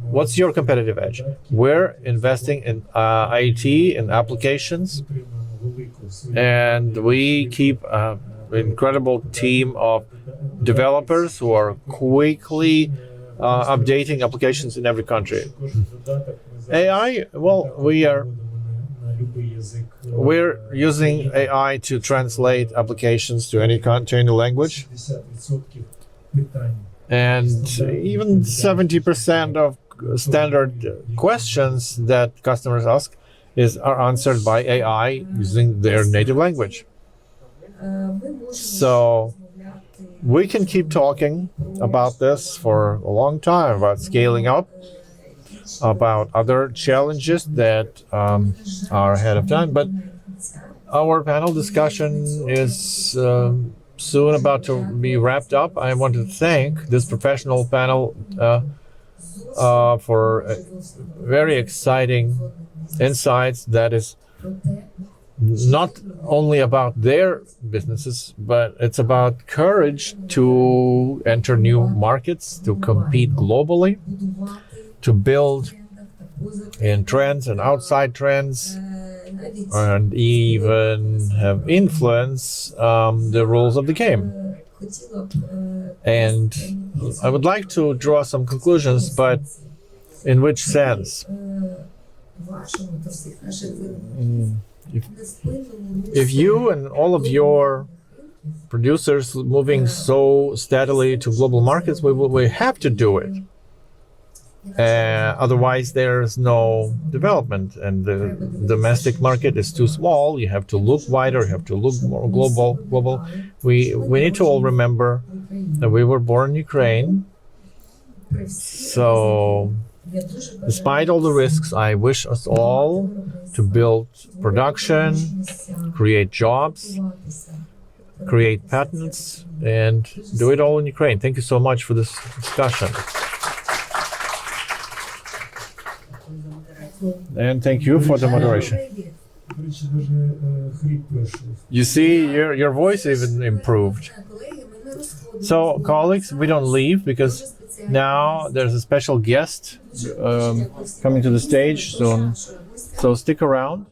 What's your competitive edge? We're investing in IT, in applications, and we keep an incredible team of developers who are quickly updating applications in every country. AI, well, we're using AI to translate applications to any language, and even 70% of standard questions that customers ask are answered by AI using their native language. So we can keep talking about this for a long time, about scaling up, about other challenges that are ahead of time. But our panel discussion is soon about to be wrapped up. I want to thank this professional panel for very exciting insights that is not only about their businesses, but it's about courage to enter new markets, to compete globally, to build in trends and outside trends, and even have influence the rules of the game. And I would like to draw some conclusions, but in which sense? If you and all of your producers moving so steadily to global markets, we have to do it. Otherwise, there's no development, and the domestic market is too small. You have to look wider. You have to look more global. We need to all remember that we were born in Ukraine. So, despite all the risks, I wish us all to build production, create jobs, create patents, and do it all in Ukraine. Thank you so much for this discussion. And thank you for the moderation. You see, your voice even improved. So, colleagues, we don't leave because now there's a special guest coming to the stage soon. So stick around.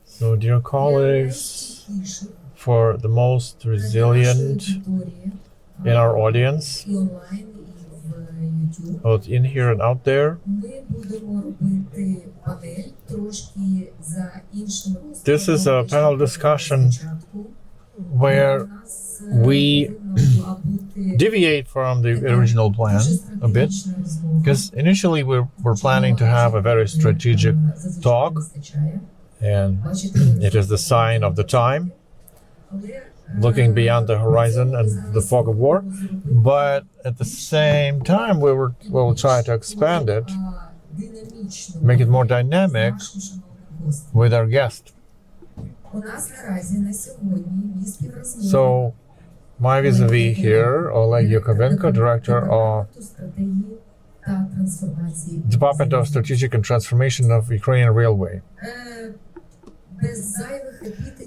So, dear colleagues, for the most resilient in our audience, both in here and out there, this is a panel discussion where we deviate from the original plan a bit, because initially we're planning to have a very strategic talk, and it is the sign of the time, looking beyond the horizon and the fog of war. But at the same time, we'll try to expand it, make it more dynamic with our guest. So, my vis-a-vis here, Oleg Yakovenko, Director of Department of Strategic and Transformation of Ukrainian Railway.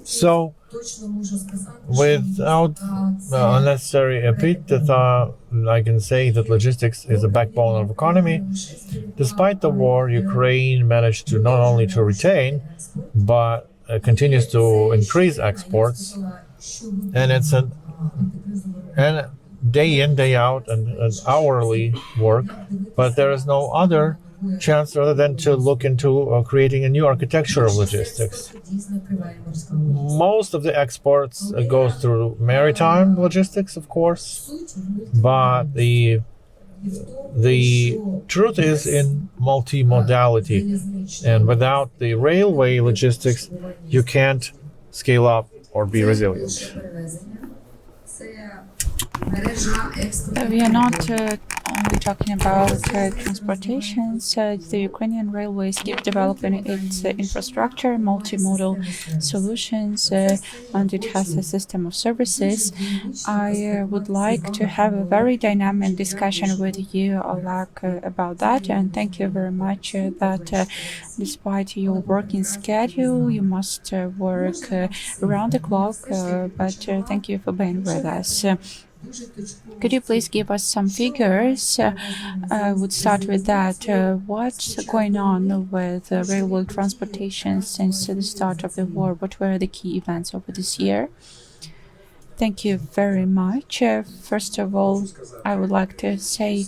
So, without unnecessary epithet, I can say that logistics is a backbone of economy. Despite the war, Ukraine managed to not only to retain, but continues to increase exports, and it's and day in day out and hourly work. But there is no other chance other than to look into creating a new architecture of logistics. Most of the exports goes through maritime logistics, of course, but the truth is in multimodality, and without the railway logistics, you can't scale up or be resilient. We are not only talking about transportation. So the Ukrainian railways keep developing its infrastructure, multimodal solutions, and it has a system of services. I would like to have a very dynamic discussion with you, Oleg, about that. And thank you very much that despite your working schedule, you must work around the clock. But thank you for being with us. Could you please give us some figures? I would start with that. What's going on with railway transportation since the start of the war? What were the key events over this year? Thank you very much. First of all, I would like to say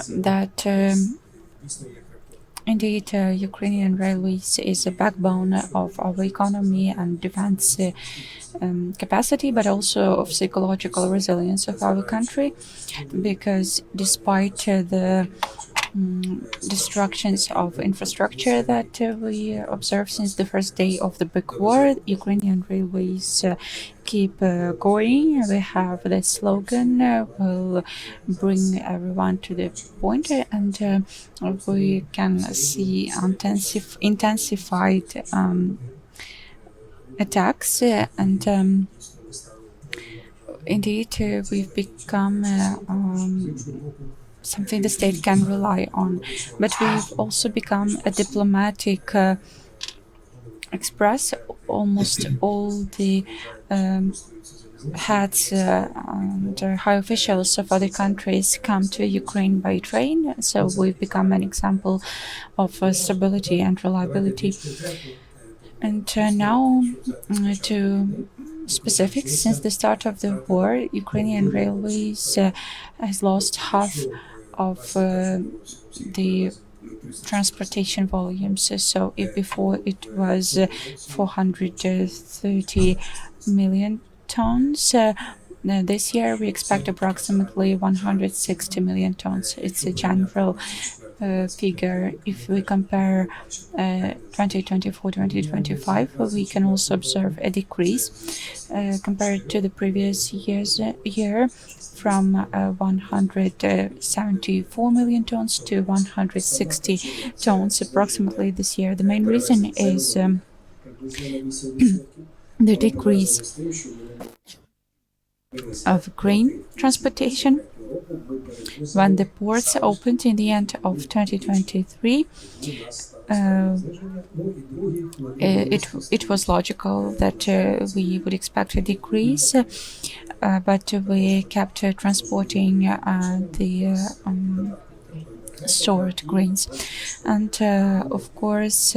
that indeed, Ukrainian Railways is a backbone of our economy and defense capacity, but also of psychological resilience of our country, because despite the destructions of infrastructure that we observed since the first day of the big war, Ukrainian railways keep going. We have the slogan, will bring everyone to the point, and we can see intensified attacks, and indeed we've become something the state can rely on. But we've also become a diplomatic express. Almost all the heads and high officials of other countries come to Ukraine by train, so we've become an example of stability and reliability. And now to specifics. Since the start of the war, Ukrainian Railways has lost half of the transportation volumes. So if before it was 430 million tons, this year we expect approximately 160 million tons. It's a general figure. If we compare 2024-2025, we can also observe a decrease compared to the previous year from 174 million tons to 160 tons approximately this year. The main reason is the decrease of grain transportation. When the ports opened in the end of 2023, it was logical that we would expect a decrease, but we kept transporting the stored grains. And of course,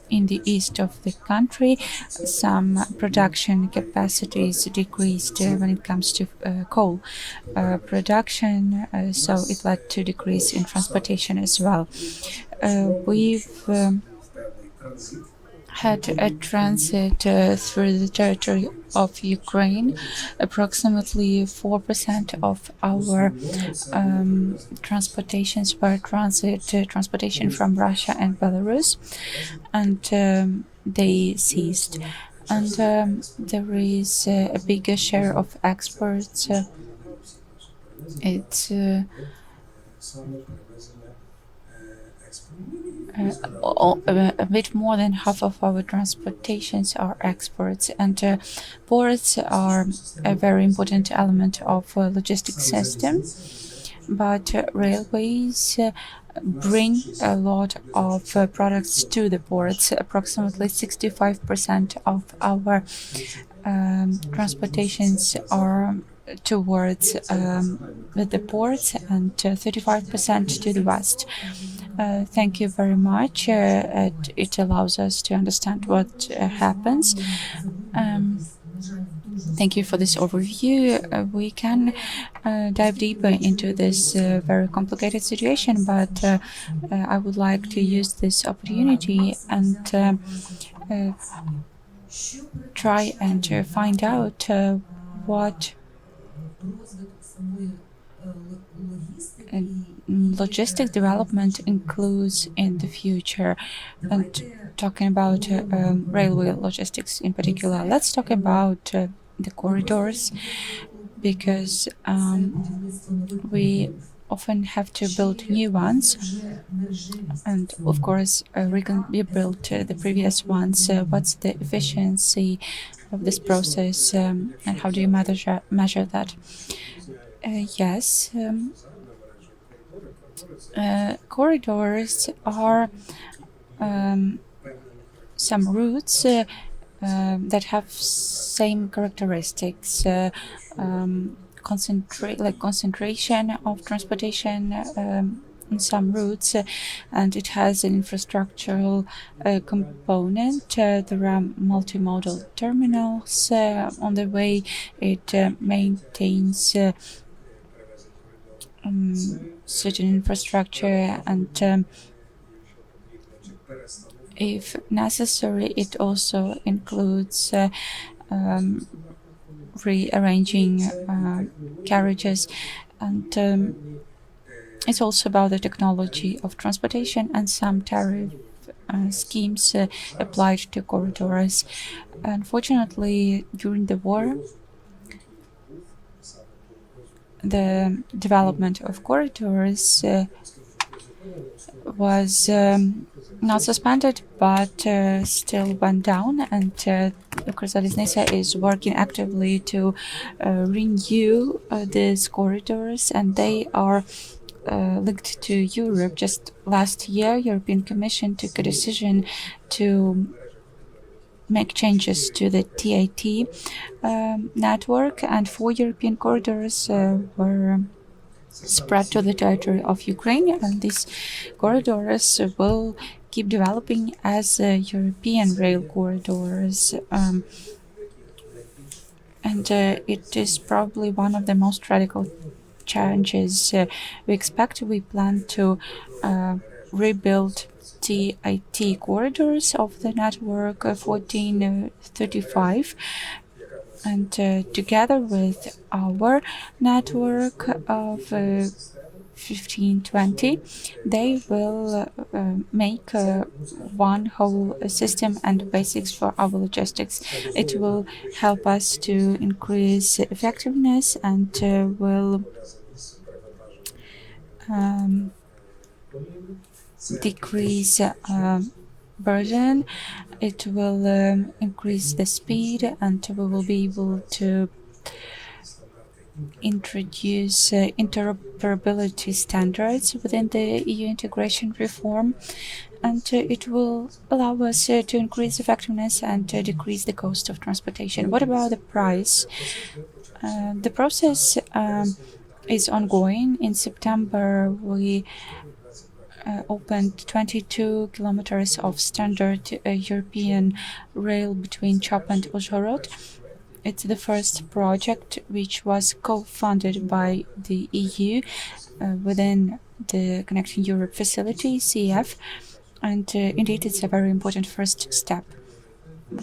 in the east of the country, some production capacities decreased when it comes to coal production, so it led to decrease in transportation as well. We've had a transit through the territory of Ukraine. Approximately 4% of our transportations were transportation from Russia and Belarus, and they ceased. And there is a bigger share of exports. It's a bit more than half of our transportations are exports, and ports are a very important element of logistics system. but railways bring a lot of products to the ports. Approximately 65% of our transportations are towards the ports, and 35% to the west. Thank you very much. It allows us to understand what happens. Thank you for this overview. We can dive deeper into this very complicated situation, but I would like to use this opportunity and try and find out what logistic development includes in the future. And talking about railway logistics in particular, let's talk about the corridors, because we often have to build new ones, and of course rebuild the previous ones. What's the efficiency of this process, and how do you measure that? Yes, corridors are some routes that have same characteristics, concentration of transportation in some routes, and it has an infrastructural component. There are multimodal terminals on the way. It maintains certain infrastructure, and if necessary, it also includes rearranging carriages, and it's also about the technology of transportation and some tariff schemes applied to corridors. Unfortunately, during the war, the development of corridors was not suspended, but still went down, and Ukrzaliznytsia is working actively to renew these corridors, and they are linked to Europe. Just last year, European Commission took a decision to make changes to the TAT network, and 4 European corridors were spread to the territory of Ukraine, and these corridors will keep developing as European rail corridors. And it is probably one of the most radical challenges we expect. We plan to rebuild TIT corridors of the network 1435, and together with our network of 1520, they will make one whole system and basics for our logistics. It will help us to increase effectiveness and will decrease burden. It will increase the speed, and we will be able to introduce interoperability standards within the EU integration reform, and it will allow us to increase effectiveness and decrease the cost of transportation. What about the price? The process is ongoing. In September, we opened 22 kilometers of standard European rail between Chop and Uzhhorod. It's the first project which was co-funded by the EU within the Connecting Europe facility, CEF, and indeed it's a very important first step.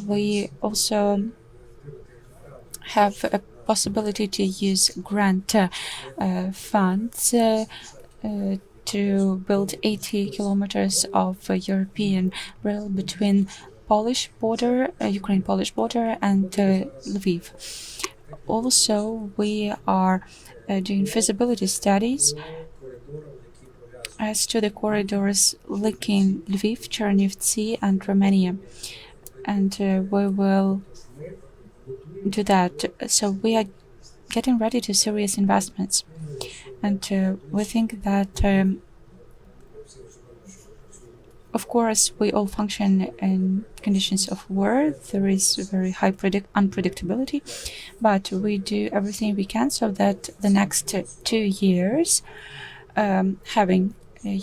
We also have a possibility to use grant funds to build 80 kilometers of European rail between Polish border, Ukraine-Polish border, and Lviv. Also, we are doing feasibility studies as to the corridors linking Lviv, Chernivtsi, and Romania, and we will do that. So we are getting ready to serious investments. And we think that, of course, we all function in conditions of war. There is very high unpredictability, but we do everything we can so that the next 2 years, having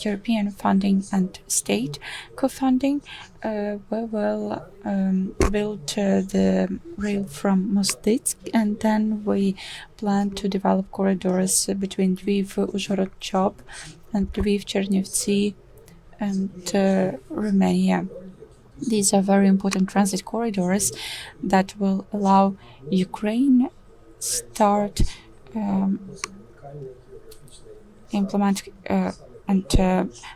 European funding and state co-funding, we will build the rail from Mozditsk, and then we plan to develop corridors between Lviv, Uzhhorod, Chop, and Lviv, Chernivtsi, and Romania. These are very important transit corridors that will allow Ukraine start implement and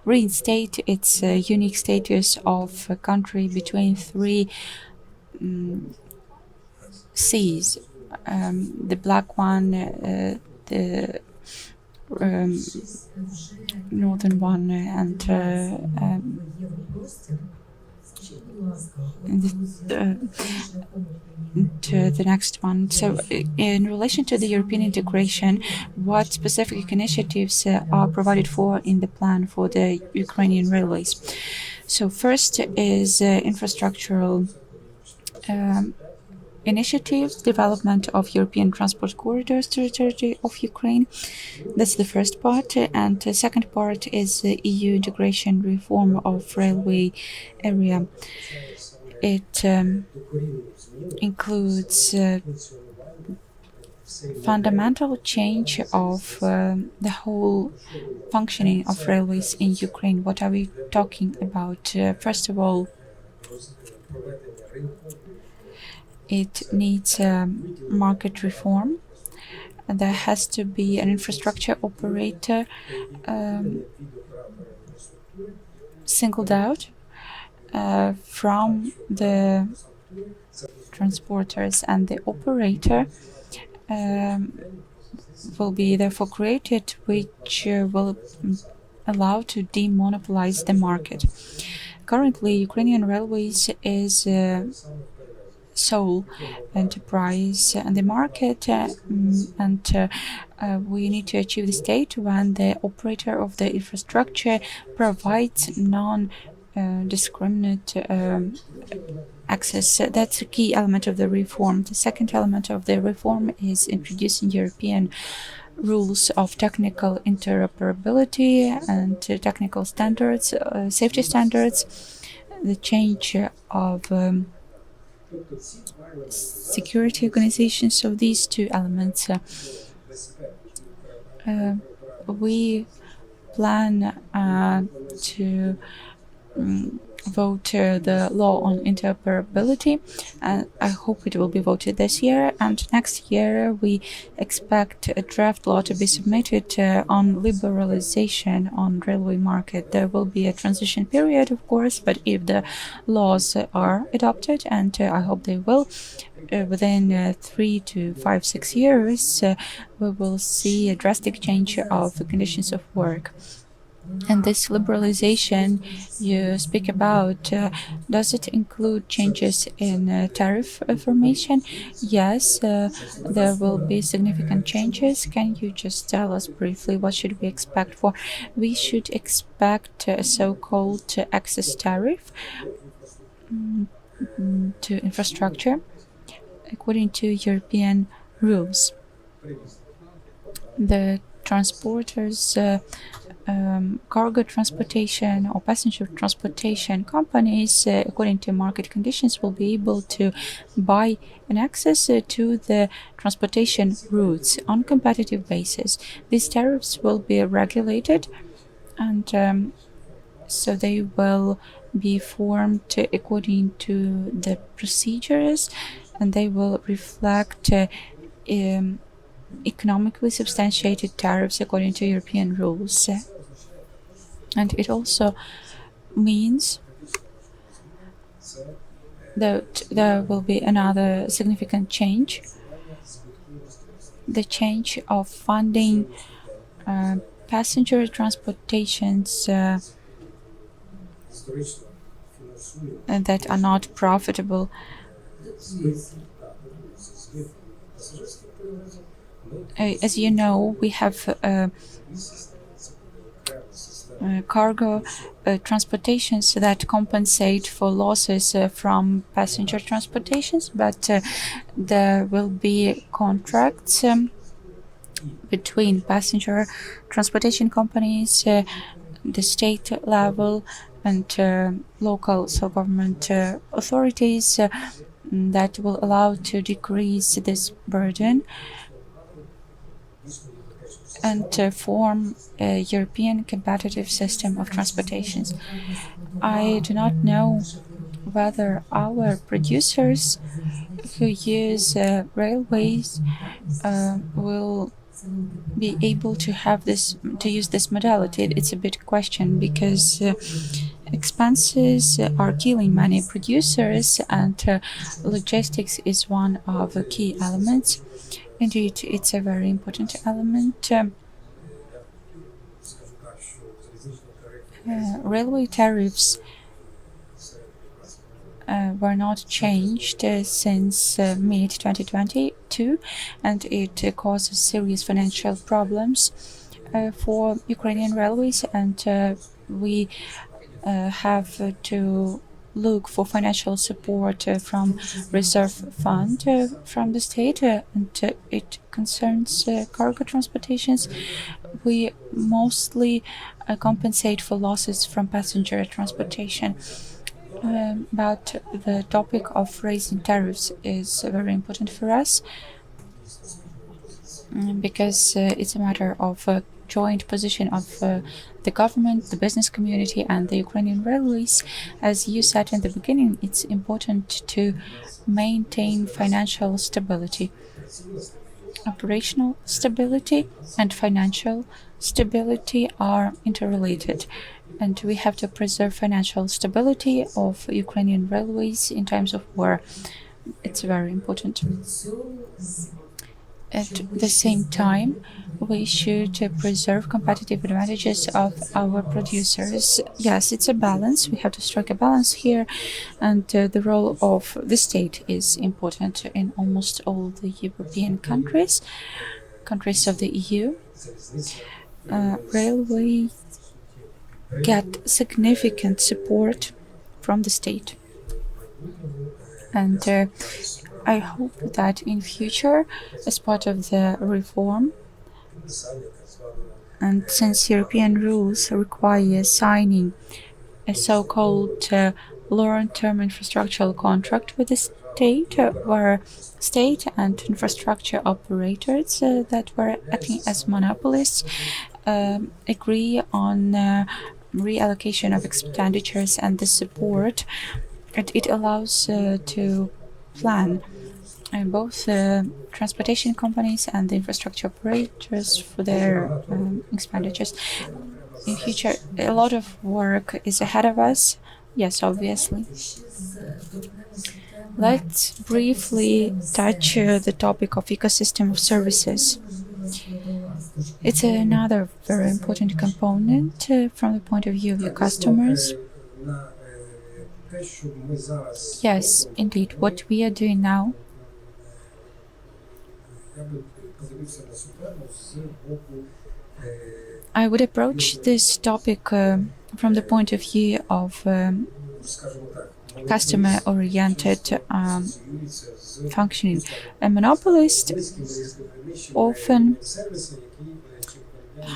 reinstate its unique status of a country between 3 seas, the black one, the northern one, and to the next one. So, in relation to the European integration, what specific initiatives are provided for in the plan for the Ukrainian railways? So, first is infrastructural initiatives, development of European transport corridors territory of Ukraine. That's the first part. And the second part is EU integration reform of railway area. It includes fundamental change of the whole functioning of railways in Ukraine. What are we talking about? First of all, it needs market reform. There has to be an infrastructure operator singled out from the transporters, and the operator will be therefore created, which will allow to demonopolize the market. Currently, Ukrainian Railways is sole enterprise in the market, and we need to achieve the state when the operator of the infrastructure provides non-discriminate access. That's a key element of the reform. The second element of the reform is introducing European rules of technical interoperability and technical standards, safety standards, the change of security organizations. So these two elements, we plan to vote the law on interoperability, and I hope it will be voted this year. And next year we expect a draft law to be submitted on liberalization on railway market. There will be a transition period, of course, but if the laws are adopted, and I hope they will, within 3 to 5, 6 years, we will see a drastic change of the conditions of work. And this liberalization you speak about, does it include changes in tariff formation? Yes, there will be significant changes. Can you just tell us briefly what should we expect for? We should expect a so-called access tariff to infrastructure according to European rules. The transporters, cargo transportation or passenger transportation companies, according to market conditions, will be able to buy an access to the transportation routes on competitive basis. These tariffs will be regulated, and so they will be formed according to the procedures, and they will reflect economically substantiated tariffs according to European rules. And it also means that there will be another significant change, the change of funding passenger transportations that are not profitable. as you know, we have cargo transportations that compensate for losses from passenger transportations, but there will be contracts between passenger transportation companies, the state level, and local government authorities that will allow to decrease this burden and form a European competitive system of transportations. I do not know whether our producers who use railways will be able to have this to use this modality. It's a big question because expenses are killing many producers, and logistics is one of the key elements. Indeed, it's a very important element. Railway tariffs were not changed since mid 2022, and it causes serious financial problems for Ukrainian railways, and we have to look for financial support from reserve fund from the state, and it concerns cargo transportations. We mostly compensate for losses from passenger transportation. But the topic of raising tariffs is very important for us because it's a matter of a joint position of the government, the business community, and the Ukrainian railways. As you said in the beginning, it's important to maintain financial stability. Operational stability and financial stability are interrelated, and we have to preserve financial stability of Ukrainian railways in times of war. It's very important. At the same time, we should preserve competitive advantages of our producers. Yes, it's a balance. We have to strike a balance here, and the role of the state is important in almost all the European countries of the EU. Railways get significant support from the state, and I hope that in future, as part of the reform, and since European rules require signing a so-called long-term infrastructural contract with the state, where state and infrastructure operators that were acting as monopolists agree on reallocation of expenditures and the support, and it allows to plan both transportation companies and the infrastructure operators for their expenditures. In future, a lot of work is ahead of us. Yes, obviously. Let's briefly touch the topic of ecosystem of services. It's another very important component from the point of view of your customers. Yes, indeed, what we are doing now I would approach this topic from the point of view of customer-oriented functioning. A monopolist often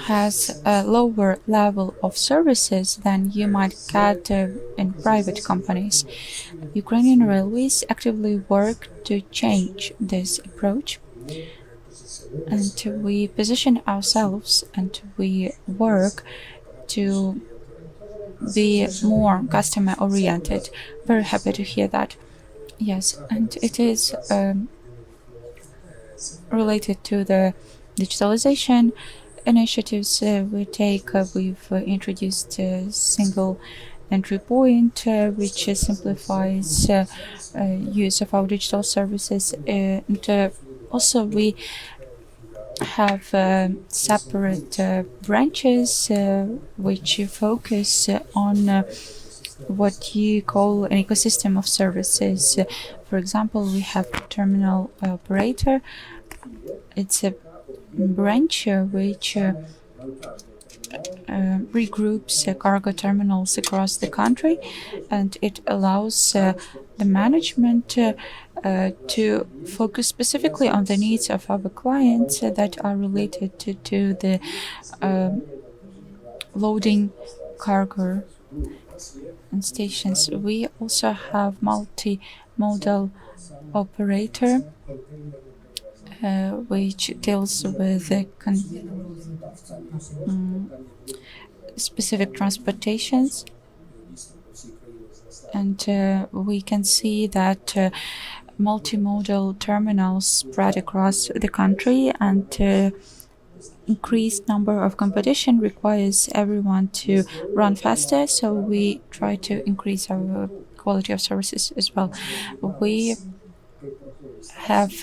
has a lower level of services than you might get in private companies. Ukrainian railways actively work to change this approach, and we position ourselves and we work to be more customer oriented. Very happy to hear that. Yes, and it is related to the digitalization initiatives we take. We've introduced a single entry point, which simplifies use of our digital services, and also we have separate branches which focus on what you call an ecosystem of services. For example, we have terminal operator. It's a branch which regroups cargo terminals across the country, and it allows the management to focus specifically on the needs of our clients that are related to the loading cargo and stations. We also have multimodal operator which deals with specific transportations, and we can see that multimodal terminals spread across the country, and increased number of competition requires everyone to run faster, so we try to increase our quality of services as well. We have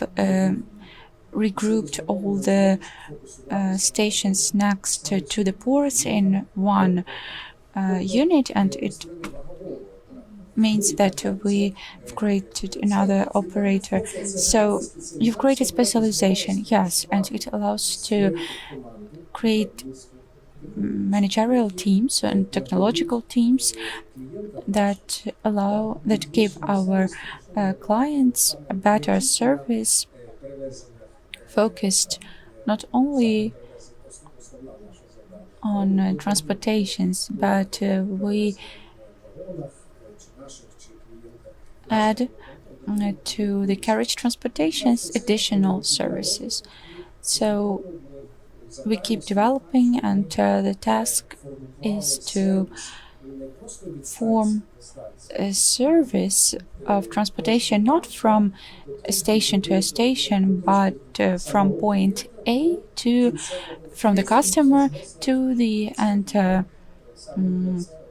regrouped all the stations next to the ports in one unit, and it means that we've created another operator. So you've created specialization, yes, and it allows to create managerial teams and technological teams that give our clients a better service, focused not only on transportations, but we add to the carriage transportations additional services. So we keep developing, and the task is to form a service of transportation not from a station to a station, but from point A from the customer to the end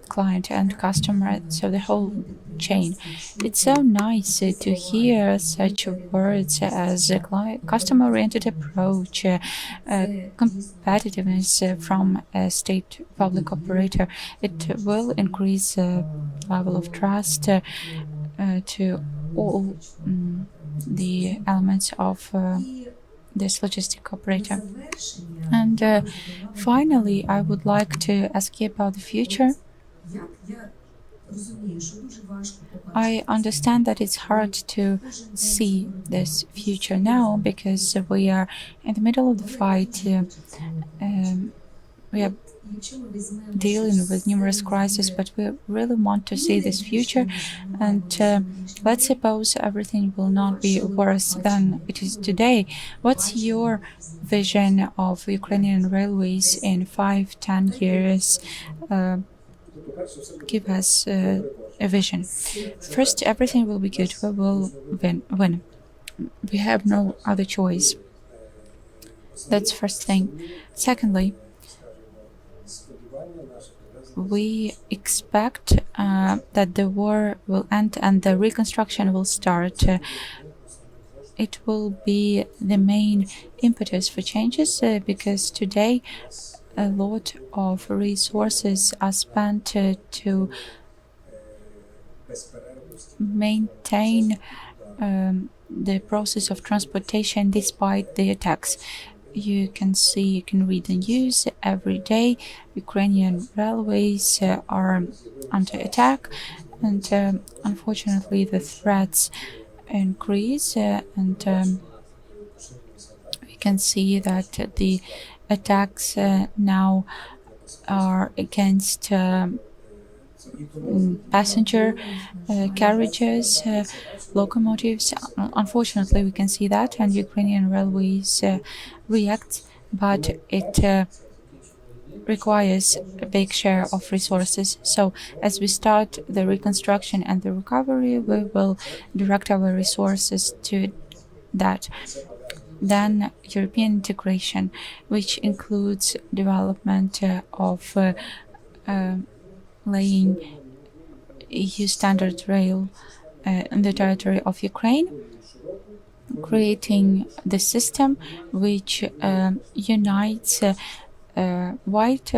client and customer, so the whole chain. It's so nice to hear such words as a customer-oriented approach, competitiveness from a state public operator. It will increase the level of trust to all the elements of this logistic operator. And finally, I would like to ask you about the future. I understand that it's hard to see this future now because we are in the middle of the fight. We are dealing with numerous crises, but we really want to see this future. And let's suppose everything will not be worse than it is today. What's your vision of Ukrainian railways in 5-10 years? Give us a vision. First, everything will be good. We will win. We have no other choice. That's first thing. Secondly, we expect that the war will end and the reconstruction will start. It will be the main impetus for changes because today a lot of resources are spent to maintain the process of transportation despite the attacks. You can read the news every day. Ukrainian railways are under attack, and unfortunately the threats increase, and we can see that the attacks now are against passenger carriages, locomotives. Unfortunately, we can see that, and Ukrainian railways react, but it requires a big share of resources. So as we start the reconstruction and the recovery, we will direct our resources to that. Then European integration, which includes development of laying EU standard rail in the territory of Ukraine, creating the system which unites white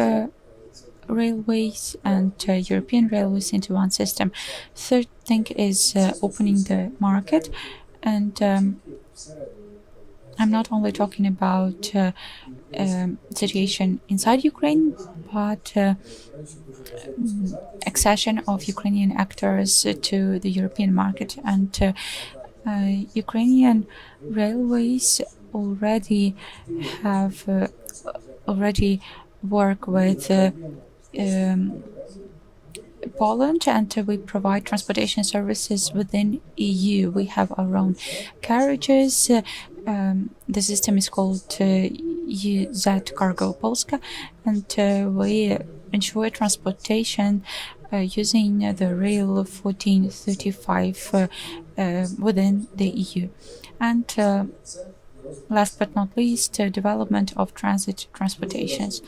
railways and European railways into one system. Third thing is opening the market, and I'm not only talking about situation inside Ukraine, but accession of Ukrainian actors to the European market. And Ukrainian railways already have already work with Poland, and we provide transportation services within EU. We have our own carriages. The system is called UZ Cargo Polska, and we ensure transportation using the rail 1435 within the EU. And last but not least, development of transit transportations.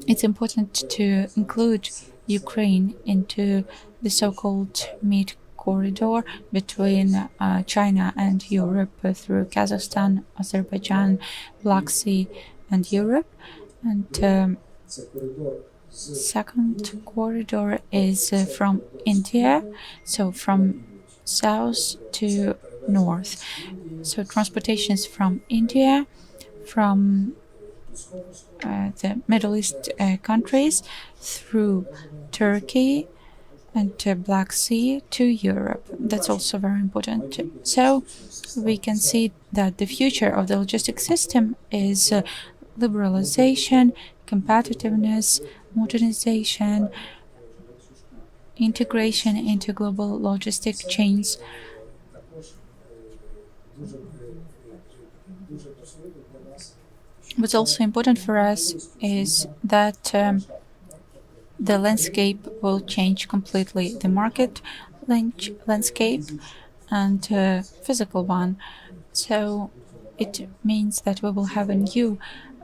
It's important to include Ukraine into the so-called Mid Corridor between China and Europe through Kazakhstan, Azerbaijan, Black Sea, and Europe. And second corridor is from India, so from south to north. So transportations from India, from the Middle East countries through Turkey and Black Sea to Europe. That's also very important. So we can see that the future of the logistics system is liberalization, competitiveness, modernization, integration into global logistic chains. What's also important for us is that the landscape will change completely, the market landscape and physical one. So it means that we will have a new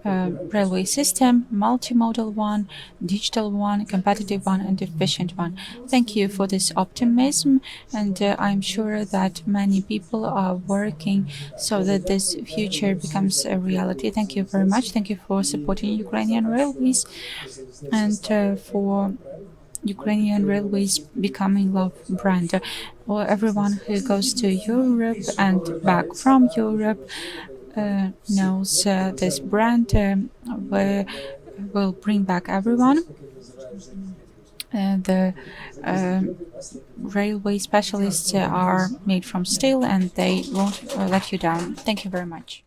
railway system, multimodal one, digital one, competitive one, and efficient one. Thank you for this optimism, and I'm sure that many people are working so that this future becomes a reality. Thank you very much. Thank you for supporting Ukrainian railways and for Ukrainian railways becoming love brand. Or everyone who goes to Europe and back from Europe knows this brand will bring back everyone. The railway specialists are made from steel and they won't let you down. Thank you very much.